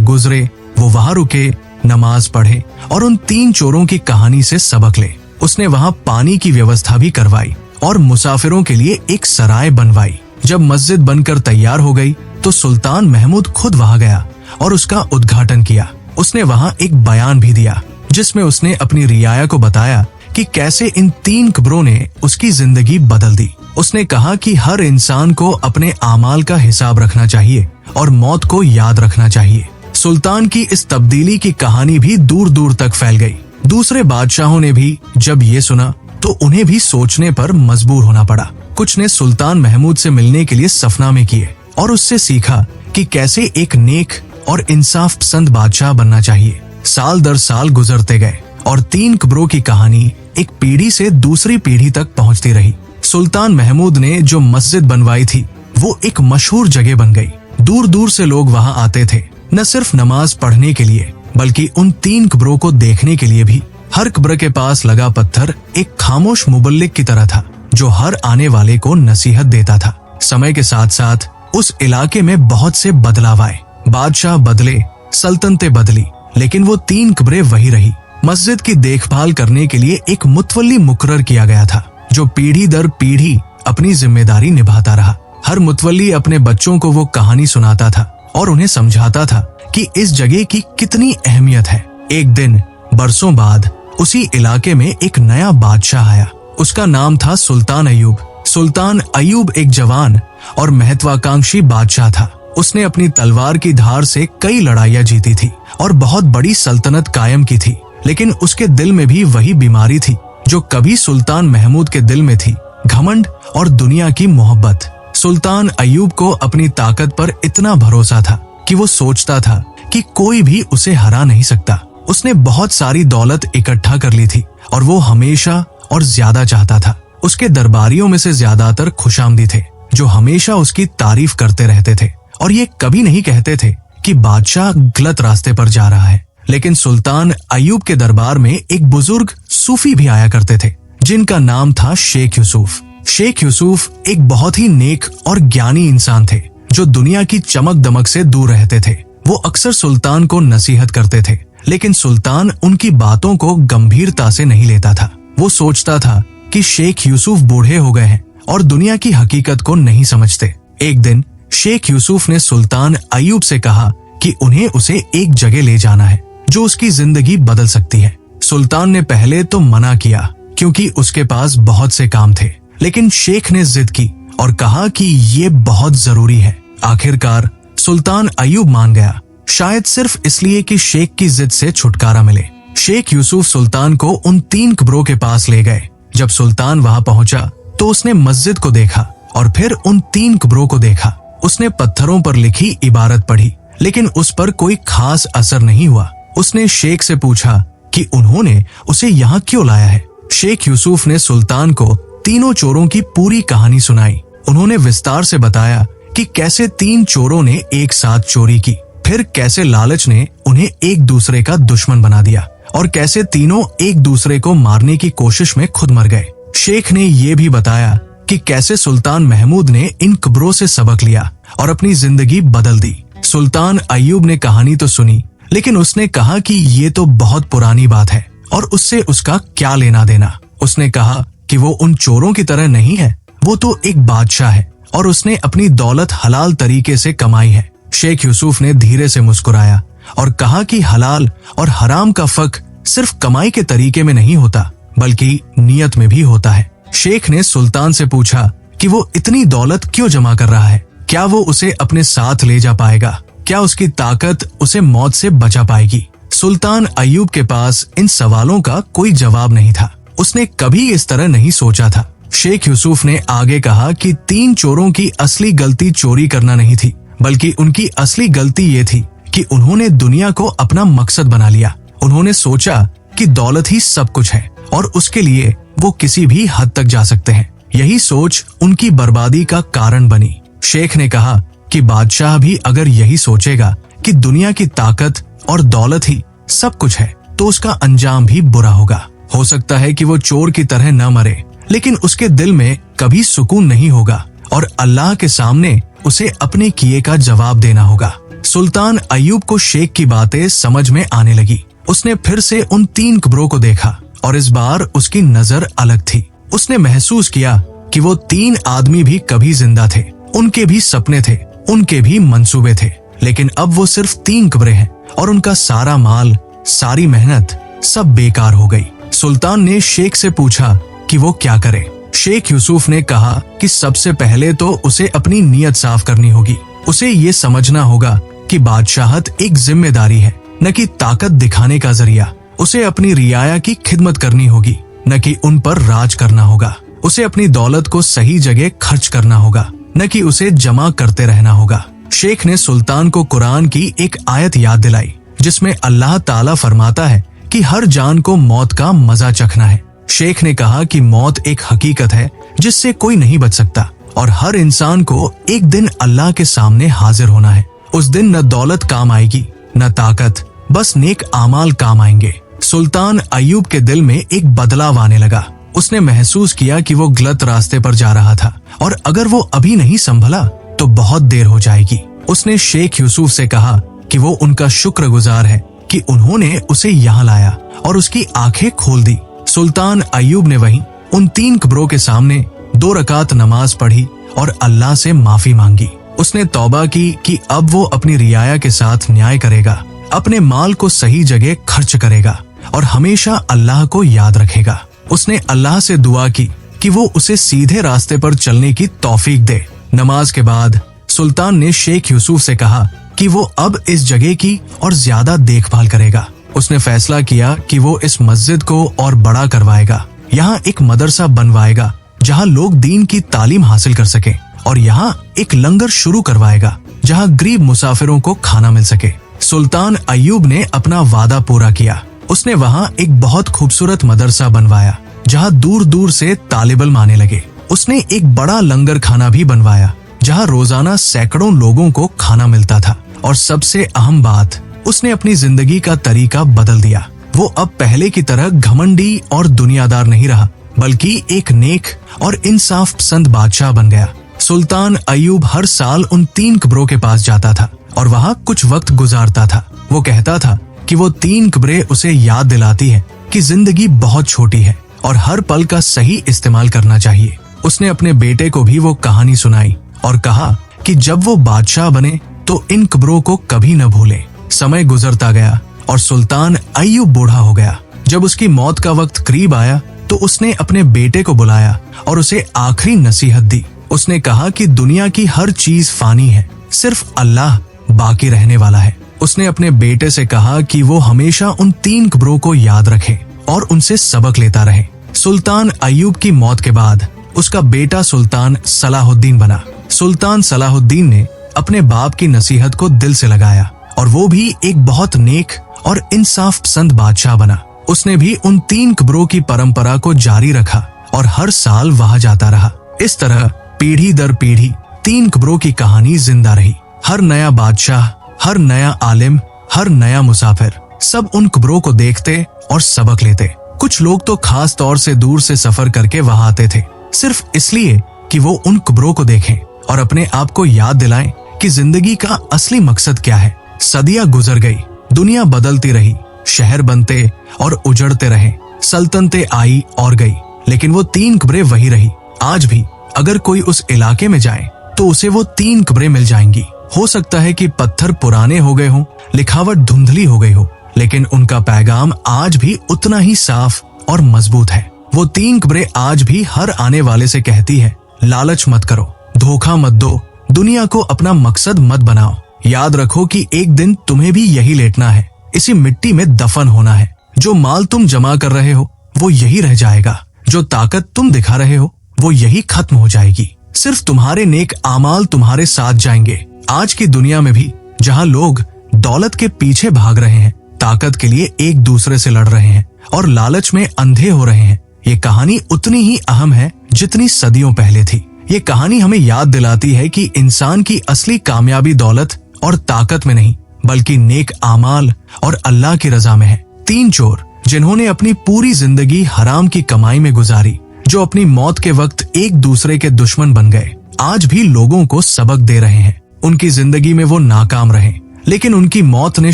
गुजरे वो वहां रुके, नमाज पढ़े और उन 3 चोरों की कहानी से सबक ले। उसने वहां पानी की व्यवस्था भी करवाई और मुसाफिरों के लिए एक सराय बनवाई। जब मस्जिद बनकर तैयार हो गई तो सुल्तान महमूद खुद वहां गया और उसका उद्घाटन किया। उसने वहां एक बयान भी दिया जिसमें उसने अपनी रियाया को बताया कि कैसे इन 3 कब्रों ने उसकी जिंदगी बदल दी। उसने कहा कि हर इंसान को अपने आमाल का हिसाब रखना चाहिए और मौत को याद रखना चाहिए। सुल्तान की इस तब्दीली की कहानी भी दूर दूर तक फैल गई। दूसरे बादशाहों ने भी जब ये सुना तो उन्हें भी सोचने पर मजबूर होना पड़ा। कुछ ने सुल्तान महमूद से मिलने के लिए सफरनामे किए और उससे सीखा कि कैसे एक नेक और इंसाफ पसंद बादशाह बनना चाहिए। साल दर साल गुजरते गए और 3 कब्रों की कहानी एक पीढ़ी से दूसरी पीढ़ी तक पहुंचती रही। सुल्तान महमूद ने जो मस्जिद बनवाई थी वो एक मशहूर जगह बन गई। दूर दूर से लोग वहां आते थे, न सिर्फ नमाज पढ़ने के लिए बल्कि उन 3 कब्रों को देखने के लिए भी। हर कब्र के पास लगा पत्थर एक खामोश मुबल्लिग की तरह था जो हर आने वाले को नसीहत देता था। समय के साथ साथ उस इलाके में बहुत से बदलाव आए। बादशाह बदले, सल्तनतें बदली, लेकिन वो 3 कब्रें वही रही। मस्जिद की देखभाल करने के लिए एक मुतवल्ली मुकर्रर किया गया था जो पीढ़ी दर पीढ़ी अपनी जिम्मेदारी निभाता रहा। हर मुतवल्ली अपने बच्चों को वो कहानी सुनाता था और उन्हें समझाता था कि इस जगह की कितनी अहमियत है। एक दिन बरसों बाद उसी इलाके में एक नया बादशाह आया। उसका नाम था सुल्तान अयूब। सुल्तान अयूब एक जवान और महत्वाकांक्षी बादशाह था। उसने अपनी तलवार की धार से कई लड़ाइयां जीती थी और बहुत बड़ी सल्तनत कायम की थी, लेकिन उसके दिल में भी वही बीमारी थी जो कभी सुल्तान महमूद के दिल में थी, घमंड और दुनिया की मोहब्बत। सुल्तान अयूब को अपनी ताकत पर इतना भरोसा था कि वो सोचता था कि कोई भी उसे हरा नहीं सकता। उसने बहुत सारी दौलत इकट्ठा कर ली थी और वो हमेशा और ज्यादा चाहता था। उसके दरबारियों में से ज्यादातर खुशामदी थे जो हमेशा उसकी तारीफ करते रहते थे और ये कभी नहीं कहते थे कि बादशाह गलत रास्ते पर जा रहा है। लेकिन सुल्तान अयूब के दरबार में एक बुजुर्ग सूफी भी आया करते थे जिनका नाम था शेख यूसुफ। शेख यूसुफ एक बहुत ही नेक और ज्ञानी इंसान थे जो दुनिया की चमक दमक से दूर रहते थे। वो अक्सर सुल्तान को नसीहत करते थे, लेकिन सुल्तान उनकी बातों को गंभीरता से नहीं लेता था। वो सोचता था कि शेख यूसुफ बूढ़े हो गए हैं और दुनिया की हकीकत को नहीं समझते। एक दिन शेख यूसुफ ने सुल्तान अयूब से कहा कि उन्हें उसे एक जगह ले जाना है जो उसकी जिंदगी बदल सकती है। सुल्तान ने पहले तो मना किया क्योंकि उसके पास बहुत से काम थे, लेकिन शेख ने जिद की और कहा कि ये बहुत जरूरी है। आखिरकार सुल्तान अयूब मान गया, शायद सिर्फ इसलिए कि शेख की जिद से छुटकारा मिले। शेख यूसुफ सुल्तान को उन 3 कब्रों के पास ले गए। जब सुल्तान वहां पहुंचा तो उसने मस्जिद को देखा और फिर उन 3 कब्रों को देखा। उसने पत्थरों पर लिखी इबारत पढ़ी, लेकिन उस पर कोई खास असर नहीं हुआ। उसने शेख से पूछा कि उन्होंने उसे यहाँ क्यों लाया है। शेख यूसुफ ने सुल्तान को तीनों चोरों की पूरी कहानी सुनाई। उन्होंने विस्तार से बताया कि कैसे 3 चोरों ने एक साथ चोरी की, फिर कैसे लालच ने उन्हें एक दूसरे का दुश्मन बना दिया और कैसे तीनों एक दूसरे को मारने की कोशिश में खुद मर गए। शेख ने ये भी बताया कि कैसे सुल्तान महमूद ने इन कब्रों से सबक लिया और अपनी जिंदगी बदल दी। सुल्तान अयूब ने कहानी तो सुनी, लेकिन उसने कहा कि ये तो बहुत पुरानी बात है और उससे उसका क्या लेना देना। उसने कहा कि वो उन चोरों की तरह नहीं है, वो तो एक बादशाह है और उसने अपनी दौलत हलाल तरीके से कमाई है। शेख यूसुफ ने धीरे से मुस्कुराया और कहा कि हलाल और हराम का फर्क सिर्फ कमाई के तरीके में नहीं होता बल्कि नियत में भी होता है। शेख ने सुल्तान से पूछा कि वो इतनी दौलत क्यों जमा कर रहा है, क्या वो उसे अपने साथ ले जा पाएगा, क्या उसकी ताकत उसे मौत से बचा पाएगी। सुल्तान अयूब के पास इन सवालों का कोई जवाब नहीं था। उसने कभी इस तरह नहीं सोचा था। शेख यूसुफ ने आगे कहा कि 3 चोरों की असली गलती चोरी करना नहीं थी, बल्कि उनकी असली गलती ये थी कि उन्होंने दुनिया को अपना मकसद बना लिया। उन्होंने सोचा कि दौलत ही सब कुछ है और उसके लिए वो किसी भी हद तक जा सकते हैं। यही सोच उनकी बर्बादी का कारण बनी। शेख ने कहा कि बादशाह भी अगर यही सोचेगा कि दुनिया की ताकत और दौलत ही सब कुछ है तो उसका अंजाम भी बुरा होगा हो सकता है कि वो चोर की तरह न मरे, लेकिन उसके दिल में कभी सुकून नहीं होगा और अल्लाह के सामने उसे अपने किए का जवाब देना होगा। सुल्तान अय्यूब को शेख की बातें समझ में आने लगी। उसने फिर से उन 3 कब्रों को देखा और इस बार उसकी नजर अलग थी। उसने महसूस किया कि वो 3 आदमी भी कभी जिंदा थे, उनके भी सपने थे, उनके भी मंसूबे थे, लेकिन अब वो सिर्फ 3 कब्रें हैं और उनका सारा माल, सारी मेहनत सब बेकार हो गई। सुल्तान ने शेख से पूछा कि वो क्या करे। शेख यूसुफ ने कहा कि सबसे पहले तो उसे अपनी नीयत साफ करनी होगी। उसे ये समझना होगा कि बादशाहत एक जिम्मेदारी है, न कि ताकत दिखाने का जरिया। उसे अपनी रियाया की खिदमत करनी होगी, न कि उन पर राज करना होगा। उसे अपनी दौलत को सही जगह खर्च करना होगा, न कि उसे जमा करते रहना होगा। शेख ने सुल्तान को कुरान की एक आयत याद दिलाई, जिसमें अल्लाह ताला फरमाता है कि हर जान को मौत का मजा चखना है। शेख ने कहा कि मौत एक हकीकत है जिससे कोई नहीं बच सकता और हर इंसान को एक दिन अल्लाह के सामने हाजिर होना है। उस दिन न दौलत काम आएगी, न ताकत, बस नेक आमाल काम आएंगे। सुल्तान अय्यूब के दिल में एक बदलाव आने लगा। उसने महसूस किया कि वो गलत रास्ते पर जा रहा था और अगर वो अभी नहीं संभला तो बहुत देर हो जाएगी। उसने शेख यूसुफ से कहा कि वो उनका शुक्रगुजार है कि उन्होंने उसे यहाँ लाया और उसकी आंखें खोल दी। सुल्तान अय्यूब ने वहीं उन 3 कब्रों के सामने 2 रकात नमाज पढ़ी और अल्लाह से माफी मांगी। उसने तौबा की कि अब वो अपनी रियाया के साथ न्याय करेगा, अपने माल को सही जगह खर्च करेगा और हमेशा अल्लाह को याद रखेगा। उसने अल्लाह से दुआ की कि वो उसे सीधे रास्ते पर चलने की तौफीक दे। नमाज के बाद सुल्तान ने शेख यूसुफ से कहा कि वो अब इस जगह की और ज्यादा देखभाल करेगा। उसने फैसला किया कि वो इस मस्जिद को और बड़ा करवाएगा, यहाँ एक मदरसा बनवाएगा जहाँ लोग दीन की तालीम हासिल कर सके और यहाँ एक लंगर शुरू करवाएगा जहाँ गरीब मुसाफिरों को खाना मिल सके। सुल्तान अय्यूब ने अपना वादा पूरा किया। उसने वहाँ एक बहुत खूबसूरत मदरसा बनवाया जहाँ दूर दूर से तालिब इल्म आने लगे। उसने एक बड़ा लंगर खाना भी बनवाया जहाँ रोजाना सैकड़ों लोगों को खाना मिलता था और सबसे अहम बात, उसने अपनी जिंदगी का तरीका बदल दिया। वो अब पहले की तरह घमंडी और दुनियादार नहीं रहा, बल्कि एक नेक और इंसाफ पसंद बादशाह बन गया। सुल्तान अय्यूब हर साल उन 3 कब्रों के पास जाता था और वहाँ कुछ वक्त गुजारता था। वो कहता था कि वो 3 कब्रें उसे याद दिलाती है कि जिंदगी बहुत छोटी है और हर पल का सही इस्तेमाल करना चाहिए। उसने अपने बेटे को भी वो कहानी सुनाई और कहा कि जब वो बादशाह बने तो इन कब्रों को कभी न भूले। समय गुजरता गया और सुल्तान अय्यूब बूढ़ा हो गया। जब उसकी मौत का वक्त करीब आया तो उसने अपने बेटे को बुलाया और उसे आखिरी नसीहत दी। उसने कहा कि दुनिया की हर चीज फानी है, सिर्फ अल्लाह बाकी रहने वाला है। उसने अपने बेटे से कहा कि वो हमेशा उन 3 कब्रों को याद रखे और उनसे सबक लेता रहे। सुल्तान अय्यूब की मौत के बाद उसका बेटा सुल्तान सलाहुद्दीन बना। सुल्तान सलाहुद्दीन ने अपने बाप की नसीहत को दिल से लगाया और वो भी एक बहुत नेक और इंसाफ पसंद बादशाह बना। उसने भी उन 3 कब्रों की परंपरा को जारी रखा और हर साल वहां जाता रहा। इस तरह पीढ़ी दर पीढ़ी 3 कब्रों की कहानी जिंदा रही। हर नया बादशाह, हर नया आलिम, हर नया मुसाफिर सब उन कब्रों को देखते और सबक लेते। कुछ लोग तो खास तौर से दूर से सफर करके वहां आते थे, सिर्फ इसलिए कि वो उन कब्रों को देखें और अपने आप को याद दिलाएं कि जिंदगी का असली मकसद क्या है। सदियां गुजर गई, दुनिया बदलती रही, शहर बनते और उजड़ते रहे, सल्तनतें आई और गई, लेकिन वो 3 कब्रें वही रही। आज भी अगर कोई उस इलाके में जाए तो उसे वो 3 कब्रें मिल जाएंगी। हो सकता है कि पत्थर पुराने हो गए हों, लिखावट धुंधली हो गई हो, लेकिन उनका पैगाम आज भी उतना ही साफ और मजबूत है। वो 3 कब्रें आज भी हर आने वाले से कहती है, लालच मत करो, धोखा मत दो, दुनिया को अपना मकसद मत बनाओ। याद रखो कि एक दिन तुम्हें भी यही लेटना है, इसी मिट्टी में दफन होना है। जो माल तुम जमा कर रहे हो वो यही रह जाएगा, जो ताकत तुम दिखा रहे हो वो यही खत्म हो जाएगी। सिर्फ तुम्हारे नेक आमाल तुम्हारे साथ जाएंगे। आज की दुनिया में भी जहाँ लोग दौलत के पीछे भाग रहे हैं, ताकत के लिए एक दूसरे से लड़ रहे हैं और लालच में अंधे हो रहे हैं, ये कहानी उतनी ही अहम है जितनी सदियों पहले थी। ये कहानी हमें याद दिलाती है कि इंसान की असली कामयाबी दौलत और ताकत में नहीं, बल्कि नेक आमाल और अल्लाह की रजा में है। 3 चोर जिन्होंने अपनी पूरी जिंदगी हराम की कमाई में गुजारी, जो अपनी मौत के वक्त एक दूसरे के दुश्मन बन गए, आज भी लोगों को सबक दे रहे हैं। उनकी जिंदगी में वो नाकाम रहे, लेकिन उनकी मौत ने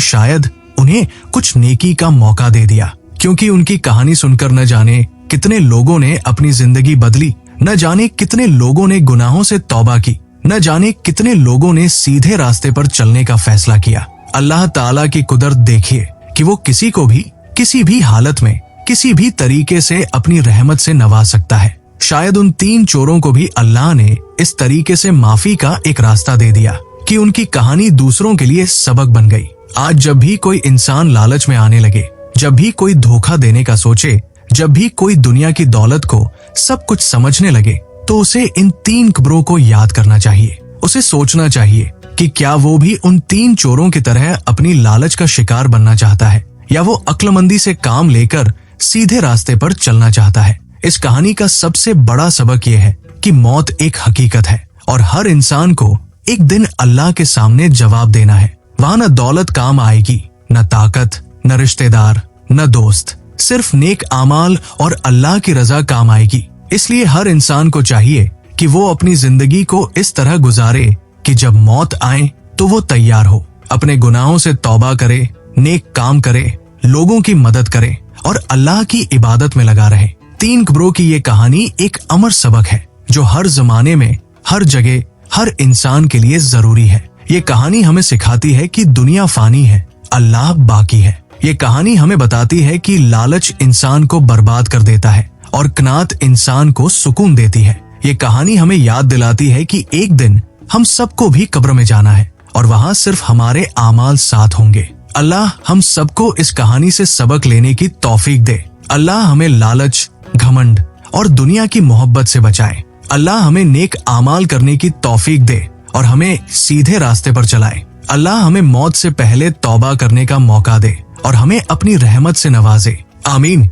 शायद उन्हें कुछ नेकी का मौका दे दिया, क्योंकि उनकी कहानी सुनकर न जाने कितने लोगों ने अपनी जिंदगी बदली, न जाने कितने लोगों ने गुनाहों से तौबा की, न जाने कितने लोगों ने सीधे रास्ते पर चलने का फैसला किया। अल्लाह ताला की कुदरत देखिए कि वो किसी को भी किसी भी हालत में किसी भी तरीके से अपनी रहमत से नवाज सकता है। शायद उन 3 चोरों को भी अल्लाह ने इस तरीके से माफी का एक रास्ता दे दिया कि उनकी कहानी दूसरों के लिए सबक बन गई। आज जब भी कोई इंसान लालच में आने लगे, जब भी कोई धोखा देने का सोचे, जब भी कोई दुनिया की दौलत को सब कुछ समझने लगे, तो उसे इन 3 खबरों को याद करना चाहिए। उसे सोचना चाहिए कि क्या वो भी उन 3 चोरों की तरह अपनी लालच का शिकार बनना चाहता है, या वो अक्लमंदी से काम लेकर सीधे रास्ते पर चलना चाहता है। इस कहानी का सबसे बड़ा सबक ये है कि मौत एक हकीकत है और हर इंसान को एक दिन अल्लाह के सामने जवाब देना है। वहाँ न दौलत काम आएगी, न ताकत, न रिश्तेदार, न दोस्त, सिर्फ नेक आमाल और अल्लाह की रजा काम आएगी। इसलिए हर इंसान को चाहिए कि वो अपनी जिंदगी को इस तरह गुजारे कि जब मौत आए तो वो तैयार हो, अपने गुनाहों से तौबा करे, नेक काम करे, लोगों की मदद करे और अल्लाह की इबादत में लगा रहे। 3 खबरों की ये कहानी एक अमर सबक है जो हर जमाने में, हर जगह, हर इंसान के लिए जरूरी है। ये कहानी हमें सिखाती है कि दुनिया फानी है, अल्लाह बाकी है। ये कहानी हमें बताती है कि लालच इंसान को बर्बाद कर देता है और कनात इंसान को सुकून देती है। ये कहानी हमें याद दिलाती है कि एक दिन हम सबको भी कब्र में जाना है और वहाँ सिर्फ हमारे आमाल साथ होंगे। अल्लाह हम सबको इस कहानी से सबक लेने की तौफीक दे। अल्लाह हमें लालच, घमंड और दुनिया की मोहब्बत से बचाए। अल्लाह हमें नेक आमाल करने की तौफीक दे और हमें सीधे रास्ते पर चलाए। अल्लाह हमें मौत से पहले तौबा करने का मौका दे और हमें अपनी रहमत से नवाजे। आमीन।